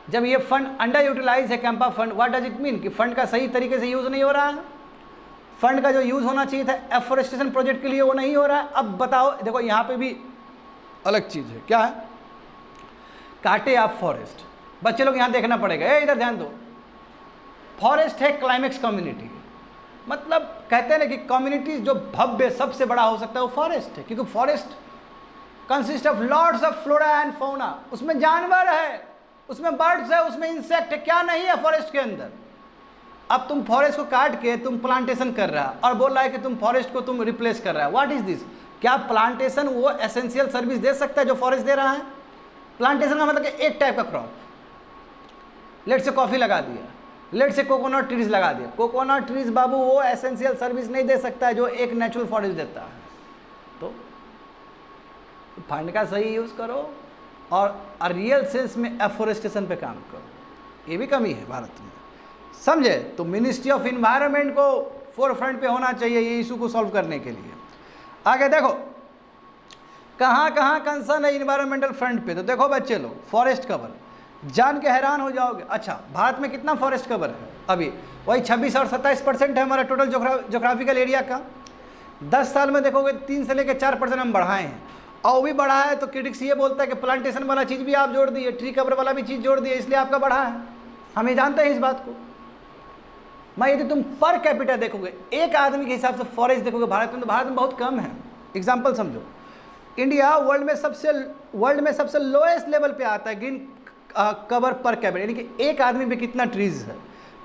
जब ये फंड अंडर यूटिलाइज है CAMPA fund, what does it mean कि फंड का सही तरीके से यूज़ नहीं हो रहा है। फंड का जो यूज़ होना चाहिए था एफोरेस्टेशन प्रोजेक्ट के लिए वो नहीं हो रहा है। अब बताओ, देखो यहाँ पे भी अलग चीज़ है, क्या है, काटे आप फॉरेस्ट। बच्चे लोग यहाँ देखना पड़ेगा, इधर ध्यान दो। फॉरेस्ट है क्लाइमेक्स कम्युनिटी, मतलब कहते हैं ना कि कम्युनिटी जो भव्य सबसे बड़ा हो सकता है वो फॉरेस्ट है, क्योंकि forest consist of lots of flora and fauna. उसमें जानवर है, उसमें बर्ड्स है, उसमें इंसेक्ट है, क्या नहीं है फॉरेस्ट के अंदर। अब तुम फॉरेस्ट को काट के तुम प्लांटेशन कर रहा है और बोल रहा है कि तुम फॉरेस्ट को तुम रिप्लेस कर रहा है। What is this? क्या प्लांटेशन वो एसेंशियल सर्विस दे सकता है जो फॉरेस्ट दे रहा है? प्लांटेशन का मतलब कि एक टाइप का क्रॉप, लेट से कॉफ़ी लगा दिया, लेट से कोकोनट ट्रीज लगा दिया। कोकोनट ट्रीज बाबू वो एसेंशियल सर्विस नहीं दे सकता है जो एक नेचुरल फॉरेस्ट देता है। तो फंड का सही यूज़ करो और रियल सेंस में एफोरेस्टेशन पे काम करो। ये भी कमी है भारत में, समझे? तो मिनिस्ट्री ऑफ इन्वायरमेंट को फोर फ्रंट पे होना चाहिए ये इशू को सॉल्व करने के लिए। आगे देखो कहाँ कहाँ कंसर्न है इन्वायरमेंटल फ्रंट पे। तो देखो बच्चे लोग, फॉरेस्ट कवर जान के हैरान हो जाओगे। अच्छा, भारत में कितना फॉरेस्ट कवर है? अभी वही 26 और 27% है हमारा टोटल जोग्राफिकल एरिया का। 10 साल में देखोगे 3 से लेकर 4% हम बढ़ाए हैं, और वो भी बढ़ा है तो क्रिटिक्स ये बोलता है कि प्लांटेशन वाला चीज़ भी आप जोड़ दिए, ट्री कवर वाला भी चीज़ जोड़ दिए, इसलिए आपका बढ़ा है। हम ये जानते हैं इस बात को। मैं यदि तुम पर कैपिटा देखोगे, एक आदमी के हिसाब से फॉरेस्ट देखोगे भारत में, तो भारत में बहुत कम है। एग्जाम्पल समझो, इंडिया वर्ल्ड में सबसे लोएस्ट लेवल पे आता है ग्रीन कवर पर कैपिटा, यानी कि एक आदमी पे कितना ट्रीज है।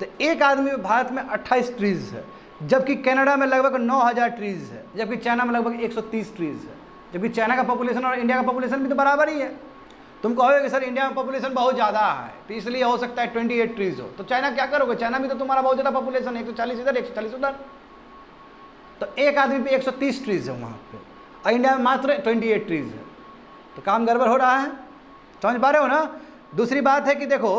तो एक आदमी पे भारत में 28 ट्रीज है, जबकि कनाडा में लगभग 9000 ट्रीज है, जबकि चाइना में लगभग 130 ट्रीज है। जबकि चाइना का पॉपुलेशन और इंडिया का पॉपुलेशन भी तो बराबर ही है। तुम कहोगे कि सर इंडिया में पॉपुलेशन बहुत ज़्यादा है तो इसलिए हो सकता है 28 ट्रीज हो, तो चाइना क्या करोगे? चाइना भी तो तुम्हारा बहुत ज़्यादा पॉपुलेशन है, 140 इधर 140 उधर, तो एक आदमी पे 130 ट्रीज है वहाँ पे, और इंडिया में मात्र 28 ट्रीज है। तो काम गड़बड़ हो रहा है, समझ पा रहे हो ना? दूसरी बात है कि देखो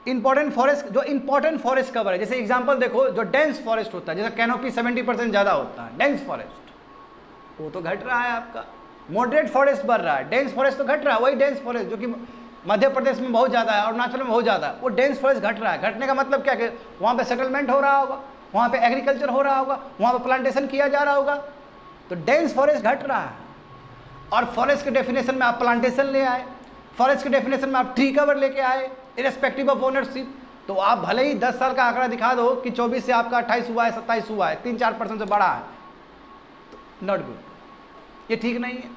इंपॉर्टेंट फॉरेस्ट कवर है, जैसे एग्जांपल देखो, जो डेंस फॉरेस्ट होता है, जैसे कैनोपी 70% ज़्यादा होता है, डेंस फॉरेस्ट वो तो घट रहा है आपका। मॉडरेट फॉरेस्ट बढ़ रहा है, डेंस फॉरेस्ट तो घट रहा है। वही डेंस फॉरेस्ट जो कि मध्य प्रदेश में बहुत ज़्यादा है, अरुणाचल में बहुत ज़्यादा है, वो डेंस फॉरेस्ट घट रहा है। घटने का मतलब क्या कि वहाँ पे सेटलमेंट हो रहा होगा, वहाँ पे एग्रीकल्चर हो रहा होगा, वहाँ पे प्लांटेशन किया जा रहा होगा, तो डेंस फॉरेस्ट घट रहा है। और फॉरेस्ट के डेफिनेशन में आप प्लांटेशन ले आए, फॉरेस्ट के डेफिनेशन में आप ट्री कवर लेके आए इरेस्पेक्टिव ऑफ ओनरशिप। तो आप भले ही 10 साल का आंकड़ा दिखा दो कि 24 से आपका 28 हुआ है, 27 हुआ है, 3-4% से बढ़ा है, तो नॉट गुड, ये ठीक नहीं है।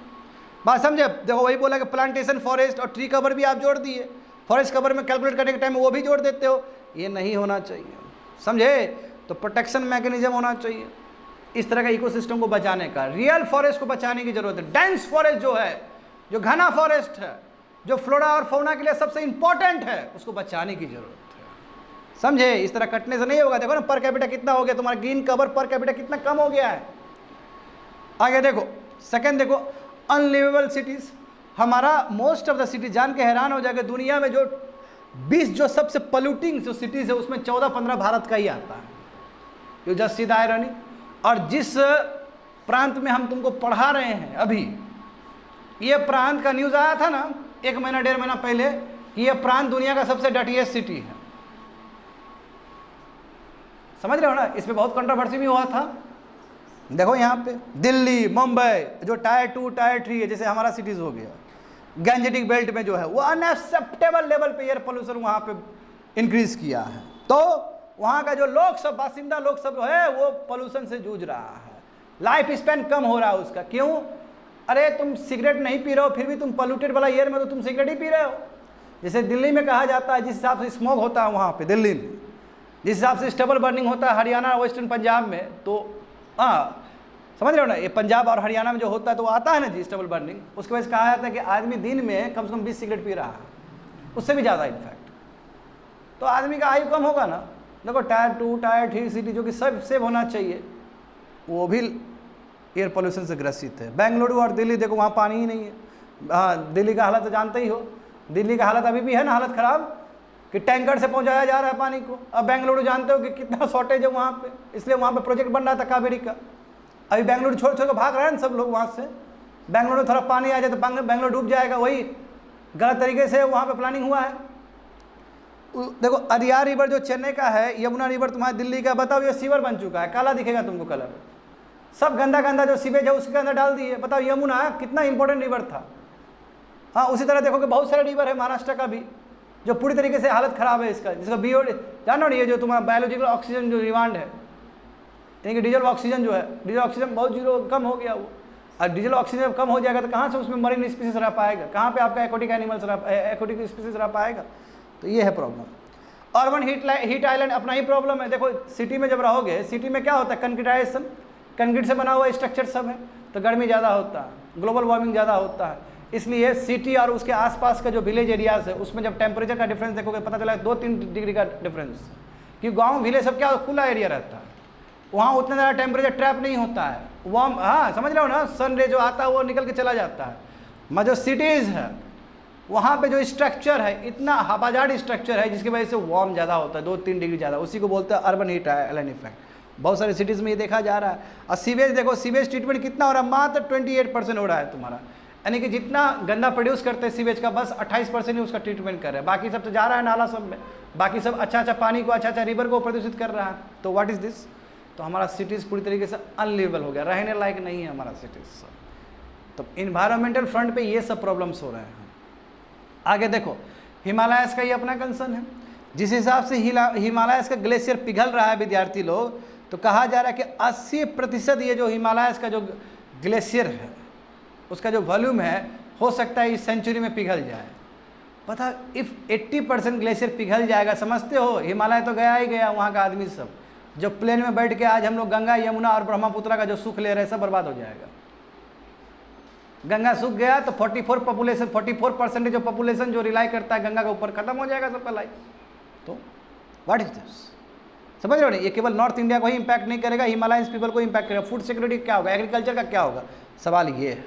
बात समझे? देखो वही बोला कि प्लांटेशन फॉरेस्ट और ट्री कवर भी आप जोड़ दिए, फॉरेस्ट कवर में कैलकुलेट करने के टाइम में वो भी जोड़ देते हो, ये नहीं होना चाहिए, समझे? तो प्रोटेक्शन मैकेनिज्म होना चाहिए इस तरह का इकोसिस्टम को बचाने का। रियल फॉरेस्ट को बचाने की जरूरत है। डेंस फॉरेस्ट जो है, जो घना फॉरेस्ट है, जो फ्लोरा और फौना के लिए सबसे इंपॉर्टेंट है, उसको बचाने की जरूरत है, समझे? इस तरह कटने से नहीं होगा। देखो ना पर कैपिटा कितना हो गया तुम्हारा, ग्रीन कवर पर कैपिटा कितना कम हो गया है। आगे देखो, सेकंड देखो, अनलिवेबल सिटीज। हमारा मोस्ट ऑफ द सिटी, जान के हैरान हो जाएगा, दुनिया में जो 20 जो सबसे पोल्यूटिंग जो सिटीज है उसमें 14-15 भारत का ही आता है। You just see the irony. और जिस प्रांत में हम तुमको पढ़ा रहे हैं अभी, ये प्रांत का न्यूज़ आया था ना 1 महीना 1.5 महीना पहले कि ये प्रांत दुनिया का सबसे डर्टीएस्ट सिटी है। समझ रहे हो ना? इस पे बहुत कंट्रोवर्सी भी हुआ था। देखो यहाँ पे दिल्ली, मुंबई जो टायर 2 टायर 3 है, जैसे हमारा सिटीज़ हो गया, गैंजेटिक बेल्ट में जो है वो अनएक्सेप्टेबल लेवल पे एयर पोल्यूशन वहाँ पे इंक्रीज किया है। तो वहाँ का जो लोग सब, बासिंदा लोग सब जो है वो पोल्यूशन से जूझ रहा है, लाइफ स्पैन कम हो रहा है उसका। क्यों? अरे तुम सिगरेट नहीं पी रहे हो, फिर भी तुम पोल्यूटेड वाला एयर में तो तुम सिगरेट ही पी रहे हो। जैसे दिल्ली में कहा जाता है, जिस हिसाब से स्मोक होता है वहाँ पे दिल्ली में, जिस हिसाब से स्टबल बर्निंग होता है हरियाणा वेस्टर्न पंजाब में, तो हाँ समझ रहे हो ना, ये पंजाब और हरियाणा में जो होता है तो आता है ना जी स्टबल बर्निंग, उसके वजह से कहा जाता है कि आदमी दिन में कम से कम 20 सिगरेट पी रहा है, उससे भी ज़्यादा इनफैक्ट, तो आदमी का आयु कम होगा ना। देखो टायर 2 टायर 3 सिटी जो कि सब सेव होना चाहिए, वो भी एयर पोल्यूशन से ग्रसित है। बेंगलुरु और दिल्ली देखो वहाँ पानी ही नहीं है। हाँ दिल्ली का हालत तो जानते ही हो, दिल्ली का हालत अभी भी है ना हालत ख़राब, कि टैंकर से पहुँचाया जा रहा है पानी को। अब बेंगलुरु जानते हो कि कितना शॉर्टेज है वहाँ पे, इसलिए वहाँ पे प्रोजेक्ट बन रहा था कावेरी का। अभी बेंगलुरु छोड़ छोड़ के भाग रहे हैं सब लोग वहाँ से, बेंगलुरु में थोड़ा पानी आ जाए तो बेंगलुरु डूब जाएगा, वही गलत तरीके से वहाँ पे प्लानिंग हुआ है। देखो अरियार रिवर जो चेन्नई का है, यमुना रिवर तुम्हारे दिल्ली का, बताओ ये सीवर बन चुका है, काला दिखेगा तुमको कलर, सब गंदा गंदा जो सीवेज है उसके अंदर डाल दिए। बताओ यमुना कितना इंपॉर्टेंट रिवर था। हाँ उसी तरह देखो कि बहुत सारे रिवर है महाराष्ट्र का भी जो पूरी तरीके से हालत ख़राब है इसका, जिसका बीओ जानो नहीं है, जो तुम्हारा बायोलॉजिकल ऑक्सीजन जो डिमांड है, यानी कि डीजल ऑक्सीजन जो है, डीजल ऑक्सीजन बहुत जीरो कम हो गया वो। और डीजल ऑक्सीजन कम हो जाएगा तो कहाँ से उसमें मरीन स्पीसीज रह पाएगा, कहाँ पे आपका एक्वाटिक एनिमल्स एक्वाटिक स्पीसीज रह पाएगा। तो ये है प्रॉब्लम। अर्बन हीट आइलैंड अपना ही प्रॉब्लम है। देखो सिटी में जब रहोगे, सिटी में क्या होता है, कंक्रीटाइजेशन, कंक्रीट से बना हुआ स्ट्रक्चर सब है, तो गर्मी ज़्यादा होता है, ग्लोबल वार्मिंग ज़्यादा होता है। इसलिए सिटी और उसके आसपास का जो विलेज एरियाज है उसमें जब टेम्परेचर का डिफरेंस देखोगे पता चला 2-3 डिग्री का डिफरेंस, कि गांव विलेज सब क्या खुला एरिया रहता है, वहाँ उतना ज़्यादा टेम्परेचर ट्रैप नहीं होता है, वार्म, हाँ समझ रहे हो ना, सन रे जो आता है वो निकल के चला जाता है। मगर जो सिटीज़ है वहाँ पे जो स्ट्रक्चर है इतना हवाजाट स्ट्रक्चर है जिसकी वजह से वार्म ज़्यादा होता है, 2-3 डिग्री ज़्यादा, उसी को बोलते हैं अर्बन हीट आइलैंड इफेक्ट। बहुत सारे सिटीज़ में ये देखा जा रहा है। और सीवेज देखो, सीवेज ट्रीटमेंट कितना हो रहा है, मात्र 28% हो रहा है तुम्हारा, यानी कि जितना गंदा प्रोड्यूस करते हैं सीवेज का बस 28% ही उसका ट्रीटमेंट कर रहे हैं, बाकी सब तो जा रहा है नाला सब में, बाकी सब अच्छा अच्छा पानी को, अच्छा अच्छा रिवर को प्रदूषित कर रहा है। तो व्हाट इज़ दिस, तो हमारा सिटीज़ पूरी तरीके से अनलिवेबल हो गया, रहने लायक नहीं है हमारा सिटीज़। तो इन्वायरमेंटल फ्रंट पे ये सब प्रॉब्लम्स हो रहे हैं। आगे देखो हिमालयस का ये अपना कंसर्न है, जिस हिसाब से हिमालयस का ग्लेशियर पिघल रहा है विद्यार्थी लोग, तो कहा जा रहा है कि 80% ये जो हिमालयस का जो ग्लेशियर है उसका जो वॉल्यूम है हो सकता है इस सेंचुरी में पिघल जाए। पता, इफ़ 80% ग्लेशियर पिघल जाएगा, समझते हो हिमालय तो गया ही गया, वहाँ का आदमी सब जो प्लेन में बैठ के आज हम लोग गंगा यमुना और ब्रह्मपुत्र का जो सुख ले रहे हैं सब बर्बाद हो जाएगा। गंगा सूख गया तो 44% जो पॉपुलेशन जो रिलाई करता है गंगा के ऊपर, खत्म हो जाएगा सबका लाइफ। तो व्हाट इज दिस, समझ रहे हो नहीं, ये केवल नॉर्थ इंडिया को ही इंपैक्ट नहीं करेगा, हिमालयंस पीपल को इंपैक्ट करेगा। फूड सिक्योरिटी क्या होगा, एग्रीकल्चर का क्या होगा। सवाल ये है,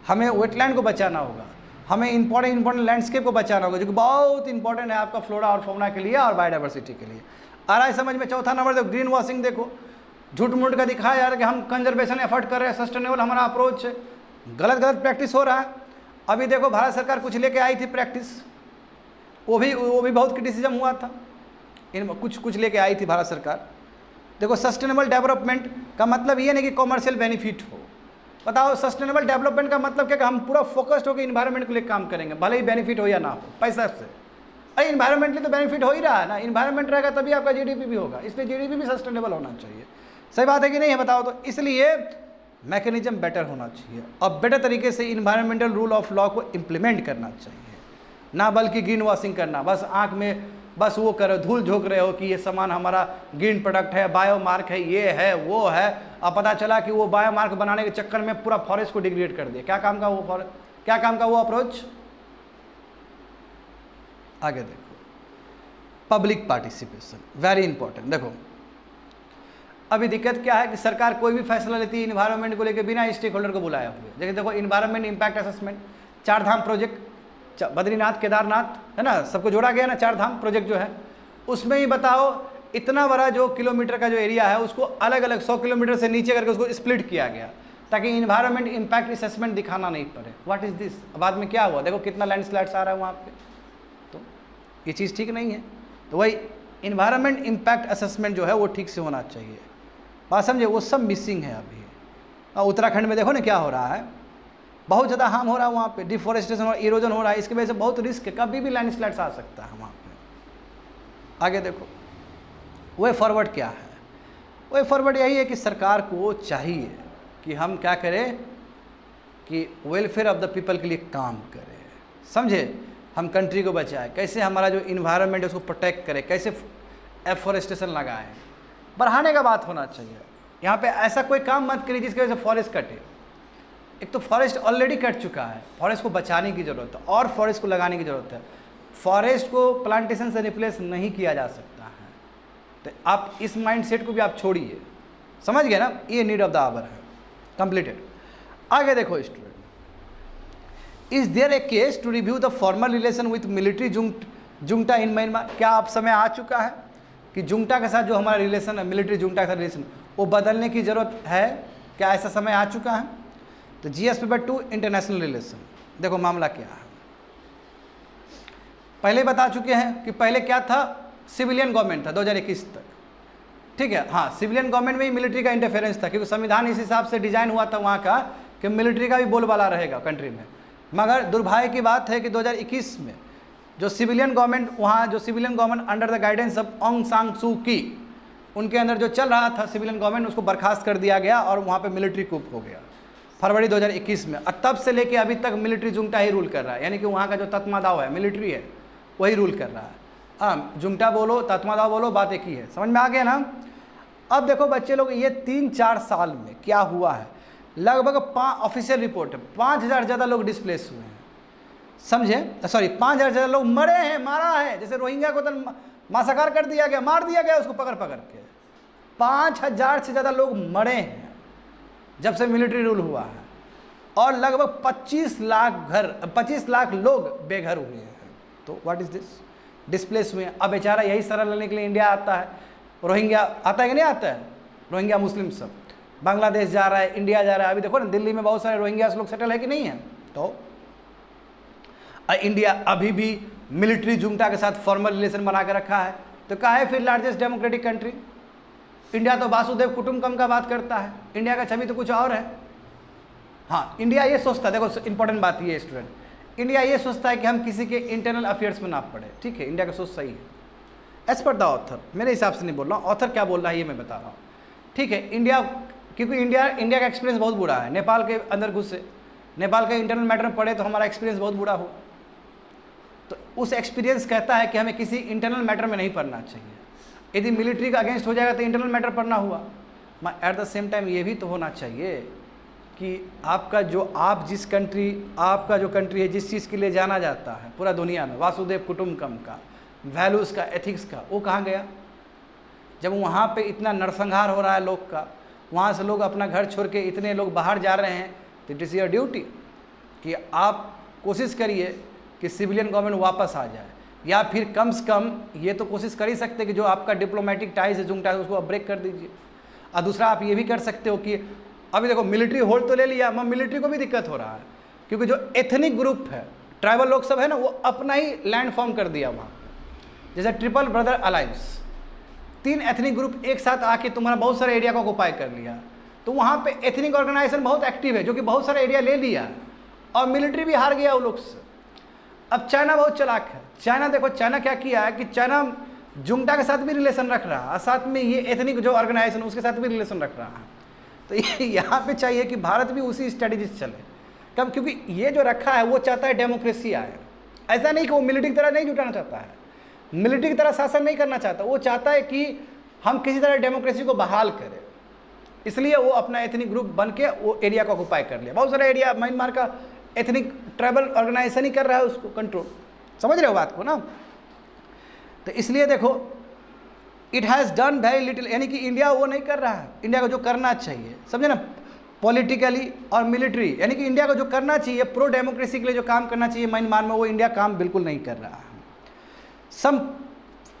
हमें वेटलैंड को बचाना होगा, हमें इंपॉर्टेंट लैंडस्केप को बचाना होगा जो कि बहुत इंपॉर्टेंट है आपका फ्लोरा और फौना के लिए और बायोडाइवर्सिटी के लिए। आ रहा है समझ में। चौथा नंबर देखो ग्रीन वॉशिंग, देखो झूठ मूठ का दिखाया जा रहा है कि हम कंजर्वेशन एफर्ट कर रहे हैं, सस्टेनेबल हमारा अप्रोच है, गलत गलत प्रैक्टिस हो रहा है। अभी देखो भारत सरकार कुछ लेके आई थी प्रैक्टिस, वो भी बहुत क्रिटिसिज्म हुआ था, इन कुछ लेके आई थी भारत सरकार। देखो सस्टेनेबल डेवलपमेंट का मतलब ये नहीं कि कॉमर्शियल बेनिफिट हो। बताओ सस्टेनेबल डेवलपमेंट का मतलब क्या कि हम पूरा फोकस्ड होकर इन्वायरमेंट के लिए काम करेंगे, भले ही बेनिफिट हो या ना हो पैसा से। अरे इन्वायरमेंटली तो बेनिफिट हो ही रहा है ना, इन्वायरमेंट रहेगा तभी आपका जीडीपी भी होगा, इसलिए जीडीपी भी सस्टेनेबल होना चाहिए। सही बात है कि नहीं है, बताओ। तो इसलिए मैकेनिज्म बेटर होना चाहिए और बेटर तरीके से इन्वायरमेंटल रूल ऑफ लॉ को इम्प्लीमेंट करना चाहिए, ना बल्कि ग्रीन वॉशिंग करना, बस आँख में बस वो करो, धूल झोंक रहे हो कि ये सामान हमारा ग्रीन प्रोडक्ट है, बायोमार्क है, ये है वो है, अब पता चला कि वो बायोमार्क बनाने के चक्कर में पूरा फॉरेस्ट को डिग्रेड कर दिया। क्या काम का वो फॉरेस्ट, क्या काम का वो अप्रोच। आगे देखो पब्लिक पार्टिसिपेशन, वेरी इंपॉर्टेंट। देखो अभी दिक्कत क्या है कि सरकार कोई भी फैसला लेती है इन्वायरमेंट को लेकर बिना स्टेक होल्डर को बुलाए हुए। जैसे देखो इन्वायरमेंट इम्पैक्ट असेसमेंट, 4 धाम प्रोजेक्ट, बद्रीनाथ केदारनाथ है ना, सबको जोड़ा गया ना 4 धाम प्रोजेक्ट जो है, उसमें ही बताओ इतना बड़ा जो किलोमीटर का जो एरिया है उसको अलग अलग 100 किलोमीटर से नीचे करके उसको स्प्लिट किया गया ताकि इन्वायरमेंट इम्पैक्ट असेसमेंट दिखाना नहीं पड़े। What is this. बाद में क्या हुआ, देखो कितना लैंडस्लाइड्स आ रहा है वहाँ पे, तो ये चीज़ ठीक नहीं है। तो वही इन्वायरमेंट इम्पैक्ट असेसमेंट जो है वो ठीक से होना चाहिए, बात समझे, वो सब मिसिंग है अभी। और उत्तराखंड में देखो ना क्या हो रहा है, बहुत ज़्यादा हार्म हो रहा है वहाँ पे, डिफॉरेस्टेशन और इरोजन हो रहा है, इसकी वजह से बहुत रिस्क है, कभी भी लैंडस्लाइड्स आ सकता है वहाँ पे। आगे देखो वे फॉरवर्ड क्या है, वे फॉरवर्ड यही है कि सरकार को चाहिए कि हम क्या करें कि वेलफेयर ऑफ द पीपल के लिए काम करें, समझे, हम कंट्री को बचाएं, कैसे हमारा जो इन्वायरमेंट है उसको प्रोटेक्ट करें, कैसे एफॉरेस्टेशन लगाएं, बढ़ाने का बात होना चाहिए। यहाँ पे ऐसा कोई काम मत करिए जिसकी वजह से फॉरेस्ट कटे। एक तो फॉरेस्ट ऑलरेडी कट चुका है, फॉरेस्ट को बचाने की ज़रूरत है और फॉरेस्ट को लगाने की ज़रूरत है। फॉरेस्ट को प्लांटेशन से रिप्लेस नहीं किया जा सकता है। तो आप इस माइंडसेट को भी आप छोड़िए, समझ गए ना, ये नीड ऑफ द आवर है। कंप्लीटेड। आगे देखो student, is there a case to review the formal relation with military junta in Myanmar. क्या अब समय आ चुका है कि जुंटा के साथ जो हमारा रिलेशन है, मिलिट्री जुंटा के साथ रिलेशन, वो बदलने की ज़रूरत है? क्या ऐसा समय आ चुका है? तो जीएस पेपर 2 इंटरनेशनल रिलेशन, देखो मामला क्या है। पहले बता चुके हैं कि पहले क्या था, सिविलियन गवर्नमेंट था 2021 तक, ठीक है। हाँ, सिविलियन गवर्नमेंट में ही मिलिट्री का इंटरफेरेंस था, क्योंकि संविधान इस हिसाब से डिजाइन हुआ था वहाँ का कि मिलिट्री का भी बोलबाला रहेगा कंट्री में। मगर दुर्भाग्य की बात है कि 2021 में जो सिविलियन गवर्नमेंट, वहाँ जो civilian government under the guidance of Aung सान सू की, उनके अंदर जो चल रहा था सिविलियन गवर्नमेंट, उसको बर्खास्त कर दिया गया और वहाँ पे मिलिट्री कूप हो गया फरवरी 2021 में। और तब से लेके अभी तक मिलिट्री जुंटा ही रूल कर रहा है, यानी कि वहाँ का जो तत्मादाव है, मिलिट्री है, वही रूल कर रहा है। हाँ, जुंटा बोलो तत्मादाव बोलो, बात एक ही है। समझ में आ गया ना? अब देखो बच्चे लोग, ये 3-4 साल में क्या हुआ है, लगभग ऑफिशियल रिपोर्ट है 5000 ज़्यादा लोग डिस्प्लेस हुए हैं, समझे, सॉरी 5000 ज़्यादा लोग मरे हैं, मारा है। जैसे रोहिंग्या को तो मासाकार कर दिया गया, मार दिया गया उसको पकड़ पकड़ के। 5000 से ज़्यादा लोग मरे हैं जब से मिलिट्री रूल हुआ है, और लगभग 25 लाख लोग बेघर हुए हैं। तो व्हाट इज दिस, डिस्प्लेस हुए हैं। अब बेचारा यही शरण लेने के लिए इंडिया आता है। रोहिंग्या आता है कि नहीं आता है? रोहिंग्या मुस्लिम सब बांग्लादेश जा रहा है, इंडिया जा रहा है। अभी देखो ना, दिल्ली में बहुत सारे रोहिंग्या लोग सेटल है कि नहीं है? तो इंडिया अभी भी मिलिट्री जुंटा के साथ फॉर्मल रिलेशन बना के रखा है। तो कहा है फिर लार्जेस्ट डेमोक्रेटिक कंट्री। इंडिया तो वासुदेव कुटुंबकम का बात करता है, इंडिया का छवि तो कुछ और है। हाँ, इंडिया ये सोचता है, देखो इंपॉर्टेंट बात ये स्टूडेंट, इंडिया ये सोचता है कि हम किसी के इंटरनल अफेयर्स में ना पड़े, ठीक है। इंडिया का सोच सही है एज पर द ऑथर, मेरे हिसाब से नहीं बोल रहा हूँ, ऑथर क्या बोल रहा है ये मैं बता रहा हूँ, ठीक है। इंडिया, क्योंकि इंडिया का एक्सपीरियंस बहुत बुरा है। नेपाल के अंदर घुसे, नेपाल के इंटरनल मैटर में पड़े तो हमारा एक्सपीरियंस बहुत बुरा हो। तो उस एक्सपीरियंस कहता है कि हमें किसी इंटरनल मैटर में नहीं पढ़ना चाहिए। यदि मिलिट्री का अगेंस्ट हो जाएगा तो इंटरनल मैटर पढ़ना हुआ। एट द सेम टाइम ये भी तो होना चाहिए कि आपका जो कंट्री है, जिस चीज़ के लिए जाना जाता है पूरा दुनिया में, वासुदेव कुटुंबकम का, वैल्यूज़ का, एथिक्स का, वो कहाँ गया? जब वहाँ पे इतना नरसंहार हो रहा है लोग का, वहाँ से लोग अपना घर छोड़ के इतने लोग बाहर जा रहे हैं, तो इट इज़ योर ड्यूटी कि आप कोशिश करिए कि सिविलियन गवर्नमेंट वापस आ जाए, या फिर कम से कम ये तो कोशिश कर ही सकते कि जो आपका डिप्लोमेटिक टाइज है, जुंटा है, उसको आप ब्रेक कर दीजिए। और दूसरा आप ये भी कर सकते हो कि अभी देखो मिलिट्री होल्ड तो ले लिया, मगर मिलिट्री को भी दिक्कत हो रहा है, क्योंकि जो एथनिक ग्रुप है, ट्राइबल लोग सब है ना, वो अपना ही लैंड फॉर्म कर दिया वहाँ। जैसे triple brother alliance, 3 ethnic group एक साथ आके तुम्हारा बहुत सारे एरिया को ऑक्युपाई कर लिया। तो वहाँ पे एथनिक ऑर्गेनाइजेशन बहुत एक्टिव है, जो कि बहुत सारा एरिया ले लिया, और मिलिट्री भी हार गया वो लोग से। अब चाइना बहुत चालाक है। चाइना देखो, चाइना क्या किया है कि चाइना जुंटा के साथ भी रिलेशन रख रहा है, और साथ में ये एथनिक जो ऑर्गेनाइजेशन उसके साथ भी रिलेशन रख रहा है। तो यहाँ पे चाहिए कि भारत भी उसी स्ट्रेटेजी से चले कम, क्योंकि ये जो रखा है वो चाहता है डेमोक्रेसी आए। ऐसा नहीं कि वो मिलिट्री की तरह नहीं जुटाना चाहता है, मिलिट्री की तरह शासन नहीं करना चाहता, वो चाहता है कि हम किसी तरह डेमोक्रेसी को बहाल करें। इसलिए वो अपना एथनिक ग्रुप बन के वो एरिया को ऑक्युपाई कर लिया। बहुत सारा एरिया म्यांमार का एथनिक ट्राइबल ऑर्गेनाइजेशन ही कर रहा है उसको कंट्रोल। समझ रहे हो बात को ना? तो इसलिए देखो, it has done very little, यानी कि इंडिया वो नहीं कर रहा है। इंडिया को जो करना चाहिए, समझे ना, पॉलिटिकली और मिलिट्री, यानी कि इंडिया को जो करना चाहिए प्रो डेमोक्रेसी के लिए जो काम करना चाहिए म्यांमार में, वो इंडिया काम बिल्कुल नहीं कर रहा है।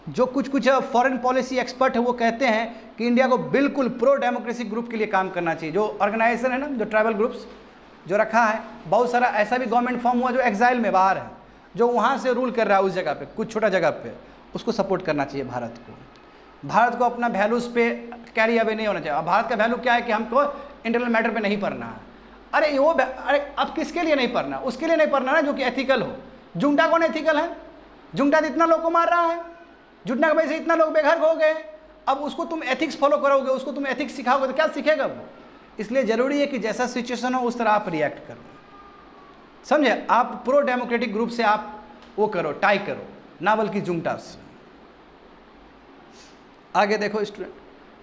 जो कुछ फॉरेन पॉलिसी एक्सपर्ट है वो कहते हैं कि इंडिया को बिल्कुल प्रो डेमोक्रेसी ग्रुप के लिए काम करना चाहिए। जो ऑर्गेनाइजेशन है ना, जो ट्राइबल ग्रुप्स जो रखा है, बहुत सारा ऐसा भी गवर्नमेंट फॉर्म हुआ जो एग्जाइल में बाहर है, जो वहाँ से रूल कर रहा है उस जगह पे, कुछ छोटा जगह पे, उसको सपोर्ट करना चाहिए भारत को। भारत को अपना वैल्यूज़ पे कैरी अवे नहीं होना चाहिए। अब भारत का वैल्यू क्या है कि हमको इंटरनल मैटर पे नहीं पढ़ना है। अरे अब किसके लिए नहीं पढ़ना? उसके लिए नहीं पढ़ना ना जो कि एथिकल हो। जुंटा कौन एथिकल है? जुंटा तो इतना लोग को मार रहा है, जुटना की वजह से इतना लोग बेघर हो गए। अब उसको तुम एथिक्स फॉलो करोगे, उसको तुम एथिक्स सिखाओगे तो क्या सीखेगा वो? इसलिए ज़रूरी है कि जैसा सिचुएशन हो उस तरह आप रिएक्ट करो। समझे? आप प्रो डेमोक्रेटिक ग्रुप से आप वो करो, टाई करो, ना बल्कि जुमटा से। आगे देखो स्टूडेंट,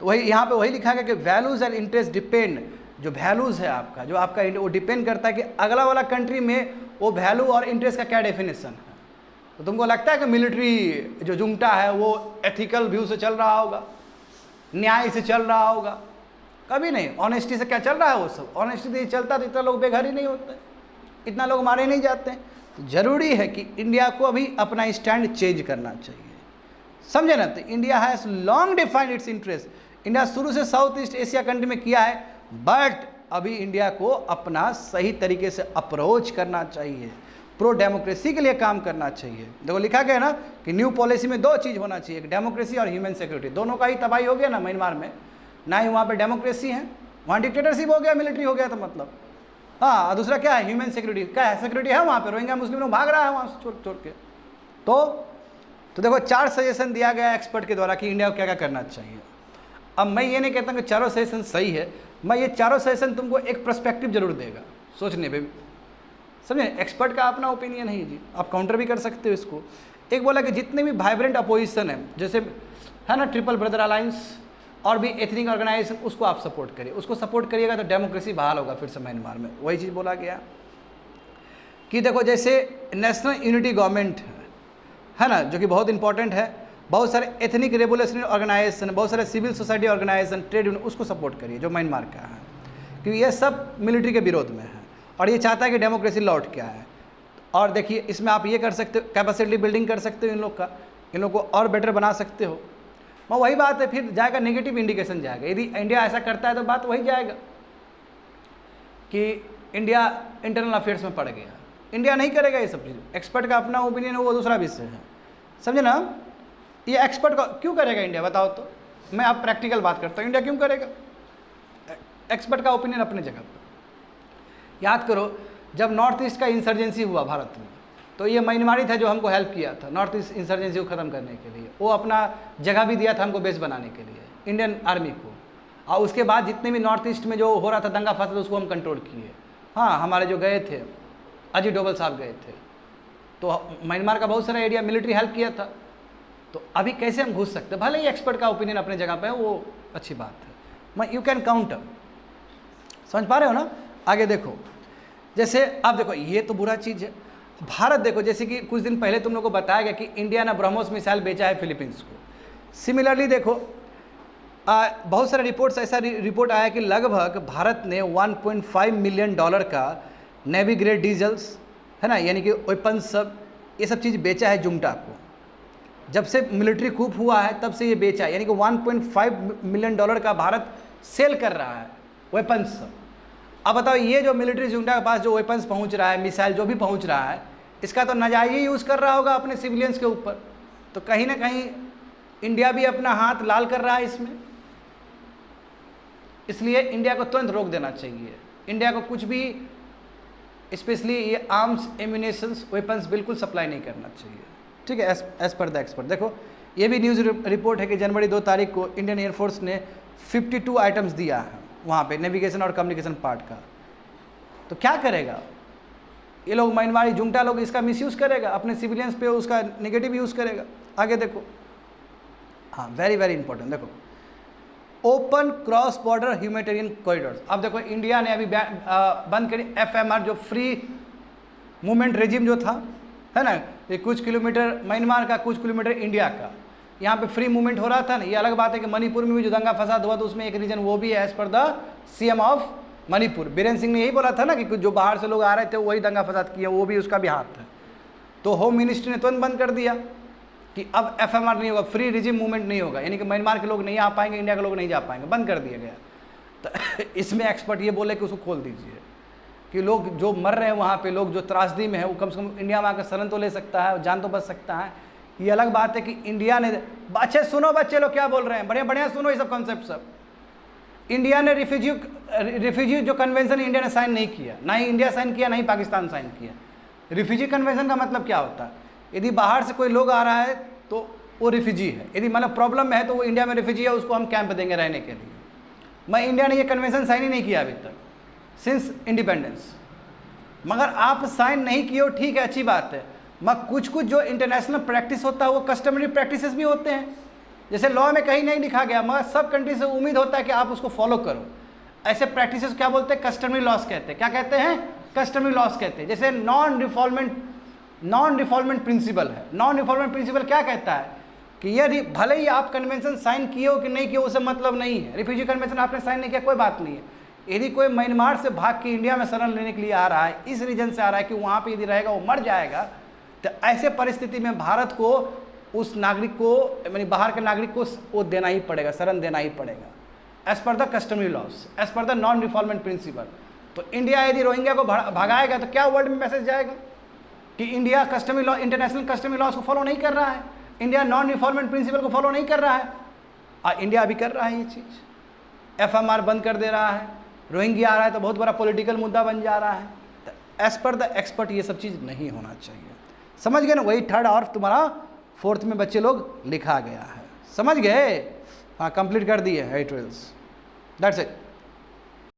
तो वही यहाँ पे वही लिखा गया कि वैल्यूज़ एंड इंटरेस्ट डिपेंड, जो वैल्यूज़ है आपका, जो आपका वो डिपेंड करता है कि अगला वाला कंट्री में वो वैल्यू और इंटरेस्ट का क्या डेफिनेशन है। तो तुमको लगता है कि मिलिट्री जो जुमटा है वो एथिकल व्यू से चल रहा होगा, न्याय से चल रहा होगा? कभी नहीं। ऑनेस्टी से क्या चल रहा है वो सब? ऑनेस्टी से चलता तो इतना लोग बेघर ही नहीं होते, इतना लोग मारे नहीं जाते। तो जरूरी है कि इंडिया को अभी अपना स्टैंड चेंज करना चाहिए, समझे ना। तो India has long defined it's interest. India शुरू से साउथ ईस्ट एशिया कंट्री में किया है, बट अभी इंडिया को अपना सही तरीके से अप्रोच करना चाहिए, प्रो डेमोक्रेसी के लिए काम करना चाहिए। देखो लिखा गया ना कि न्यू पॉलिसी में दो चीज़ होना चाहिए, डेमोक्रेसी और ह्यूमन सिक्योरिटी। दोनों का ही तबाही हो गया ना म्यांमार में, ना ही वहाँ पे डेमोक्रेसी है, वहाँ डिक्टेटरशिप हो गया, मिलिट्री हो गया। तो मतलब हाँ, दूसरा क्या है? Human security. क्या है? सिक्योरिटी है वहाँ पे? रोहिंग्या मुस्लिम लोग भाग रहा है वहाँ से छोड़ छोड़ के। तो देखो 4 सजेशन दिया गया एक्सपर्ट के द्वारा कि इंडिया को क्या क्या करना चाहिए। अब मैं ये नहीं कहता कि चारों सजेशन सही है, मैं ये चारों सजेशन तुमको एक पर्सपेक्टिव जरूर देगा सोचने पे, समझे। एक्सपर्ट का अपना ओपिनियन है जी, आप काउंटर भी कर सकते हो इसको। एक बोला कि जितने भी वाइब्रेंट अपोजिशन है, जैसे है ना ट्रिपल ब्रदर अलायंस और भी एथनिक ऑर्गेनाइजेशन, उसको आप सपोर्ट करिए। उसको सपोर्ट करिएगा तो डेमोक्रेसी बहाल होगा फिर से म्यांमार में। वही चीज़ बोला गया कि देखो जैसे नेशनल यूनिटी गवर्नमेंट है ना, जो कि बहुत इंपॉर्टेंट है, बहुत सारे एथनिक रेवोल्यूशनरी ऑर्गेनाइजेशन, बहुत सारे civil society organisation, trade union, उसको सपोर्ट करिए जो म्यांमार का है, क्योंकि ये सब मिलिट्री के विरोध में है और ये चाहता है कि डेमोक्रेसी लौट के आए। और देखिए इसमें आप ये कर सकते हो, कैपेसिटी बिल्डिंग कर सकते हो इन लोग का, इन लोग को और बेटर बना सकते हो। मैं वही बात है, फिर जाएगा नेगेटिव इंडिकेशन जाएगा। यदि इंडिया ऐसा करता है तो बात वही जाएगा कि इंडिया इंटरनल अफेयर्स में पड़ गया। इंडिया नहीं करेगा ये सब चीज़। एक्सपर्ट का अपना ओपिनियन है, वो दूसरा विषय है, समझे ना। ये एक्सपर्ट का क्यों करेगा इंडिया, बताओ तो। मैं अब प्रैक्टिकल बात करता हूँ, इंडिया क्यों करेगा? एक्सपर्ट का ओपिनियन अपने जगह पर। याद करो जब नॉर्थ ईस्ट का इंसर्जेंसी हुआ भारत में, तो ये म्यांमारी था जो हमको हेल्प किया था नॉर्थ ईस्ट इंसर्जेंसी को ख़त्म करने के लिए। वो अपना जगह भी दिया था हमको बेस बनाने के लिए, इंडियन आर्मी को। और उसके बाद जितने भी नॉर्थ ईस्ट में जो हो रहा था दंगा फसाद, उसको हम कंट्रोल किए। हाँ, हमारे जो गए थे अजीत डोभाल साहब गए थे, तो म्यांमार का बहुत सारा एरिया मिलिट्री हेल्प किया था। तो अभी कैसे हम घुस सकते? भले ही एक्सपर्ट का ओपिनियन अपने जगह पे है, वो अच्छी बात है, मैं यू कैन काउंटर। समझ पा रहे हो ना। आगे देखो, जैसे अब देखो ये तो बुरा चीज़ है। भारत देखो, जैसे कि कुछ दिन पहले तुम लोग को बताया गया कि इंडिया ने ब्रह्मोस मिसाइल बेचा है फिलीपींस को। सिमिलरली देखो बहुत सारे रिपोर्ट्स, ऐसा रिपोर्ट आया कि लगभग भारत ने $1.5 मिलियन का नेवी ग्रेड डीजल्स है ना, यानी कि वेपन्स, सब ये सब चीज़ बेचा है जुमटा को। जब से मिलिट्री कूप हुआ है तब से ये बेचा है, यानी कि $1.5 मिलियन का भारत सेल कर रहा है वेपन्स। अब बताओ ये जो मिलिट्री जुमटा के पास जो वेपन्स पहुंच रहा है, मिसाइल जो भी पहुंच रहा है, इसका तो नाजायज यूज़ कर रहा होगा अपने सिविलियंस के ऊपर। तो कहीं ना कहीं इंडिया भी अपना हाथ लाल कर रहा है इसमें। इसलिए इंडिया को तुरंत रोक देना चाहिए। इंडिया को कुछ भी, स्पेशली ये आर्म्स, एम्यूनेशंस, वेपन्स बिल्कुल सप्लाई नहीं करना चाहिए, ठीक है, एज पर द एक्सपर्ट। देखो ये भी न्यूज़ रिपोर्ट है कि जनवरी 2 तारीख को इंडियन एयरफोर्स ने 52 आइटम्स दिया है वहाँ पे नेविगेशन और कम्युनिकेशन पार्ट का। तो क्या करेगा ये लोग, म्यांमारी जुमटा लोग इसका मिसयूज़ करेगा, अपने सिविलियंस पे उसका नेगेटिव यूज़ करेगा। आगे देखो, हाँ वेरी वेरी इंपॉर्टेंट, देखो open cross border humanitarian corridors. अब देखो इंडिया ने अभी बंद करी FMR, जो फ्री मूवमेंट रेजिम जो था, है ना, ये कुछ किलोमीटर म्यांमार का, कुछ किलोमीटर इंडिया का, यहाँ पे फ्री मूवमेंट हो रहा था ना। ये अलग बात है कि मणिपुर में भी जो दंगा फसाद हुआ तो उसमें एक रीजन वो भी है, as per the CM of Manipur Biren Singh ने यही बोला था ना कि जो बाहर से लोग आ रहे थे वही दंगा फसाद किया, वो भी उसका भी हाथ है। तो होम मिनिस्ट्री ने तुरंत बंद कर दिया कि अब FMR नहीं होगा, फ्री रिजिम मूवमेंट नहीं होगा, यानी कि म्यांमार के लोग नहीं आ पाएंगे, इंडिया के लोग नहीं जा पाएंगे, बंद कर दिया गया। तो इसमें एक्सपर्ट ये बोले कि उसको खोल दीजिए, कि लोग जो मर रहे हैं वहाँ पे, लोग जो त्रासदी में है, वो कम से कम इंडिया में आकर शरण तो ले सकता है, जान तो बच सकता है। ये अलग बात है कि इंडिया ने, अच्छे सुनो बच्चे लोग क्या बोल रहे हैं, बढ़िया बढ़िया सुनो ये सब कॉन्सेप्ट सब। इंडिया ने रिफ्यूजी जो कन्वेंशन इंडिया ने साइन नहीं किया, ना ही इंडिया साइन किया, ना ही पाकिस्तान साइन किया। रिफ्यूजी कन्वेंशन का मतलब क्या होता है? यदि बाहर से कोई लोग आ रहा है तो वो रिफ्यूजी है, यदि मतलब प्रॉब्लम में है तो वो इंडिया में रिफ्यूजी है, उसको हम कैंप देंगे रहने के लिए। मैं इंडिया ने ये कन्वेंशन साइन ही नहीं किया अभी तक सिंस इंडिपेंडेंस। मगर आप साइन नहीं किए हो, ठीक है, अच्छी बात है, कुछ कुछ जो इंटरनेशनल प्रैक्टिस होता है वो कस्टमरी प्रैक्टिसेस भी होते हैं, जैसे लॉ में कहीं नहीं लिखा गया मगर सब कंट्री से उम्मीद होता है कि आप उसको फॉलो करो। ऐसे प्रैक्टिसेस क्या बोलते हैं? कस्टमरी लॉस कहते हैं। क्या कहते हैं? कस्टमरी लॉस कहते हैं। जैसे नॉन डिफॉल्टमेंट प्रिंसिपल है। नॉन डिफॉल्टमेंट प्रिंसिपल क्या कहता है कि यदि भले ही आप कन्वेंशन साइन किए हो कि नहीं किए उससे मतलब नहीं है। रिफ्यूजी कन्वेंशन आपने साइन नहीं किया कोई बात नहीं है। यदि कोई म्यांमार से भाग के इंडिया में शरण लेने के लिए आ रहा है, इस रीजन से आ रहा है कि वहाँ पे यदि रहेगा वो मर जाएगा, तो ऐसे परिस्थिति में भारत को उस नागरिक को यानी बाहर के नागरिक को वो देना ही पड़ेगा, शरण देना ही पड़ेगा as per the customary laws, as per the non refoulement principle. तो इंडिया यदि रोहिंग्या को भगाएगा तो क्या वर्ल्ड में मैसेज जाएगा कि India customary law, international customary laws को फॉलो नहीं कर रहा है, इंडिया नॉन डिफॉल्टमेंट प्रिंसिपल को फॉलो नहीं कर रहा है। और इंडिया अभी कर रहा है ये चीज़, FMR बंद कर दे रहा है, रोहिंग्या आ रहा है तो बहुत बड़ा पॉलिटिकल मुद्दा बन जा रहा है। तो एज पर द एक्सपर्ट ये सब चीज़ नहीं होना चाहिए। समझ गए ना? वही थर्ड और तुम्हारा फोर्थ में बच्चे लोग लिखा गया है। समझ गए? हाँ, कंप्लीट कर दिए 8 ट्वेल्स। That's it.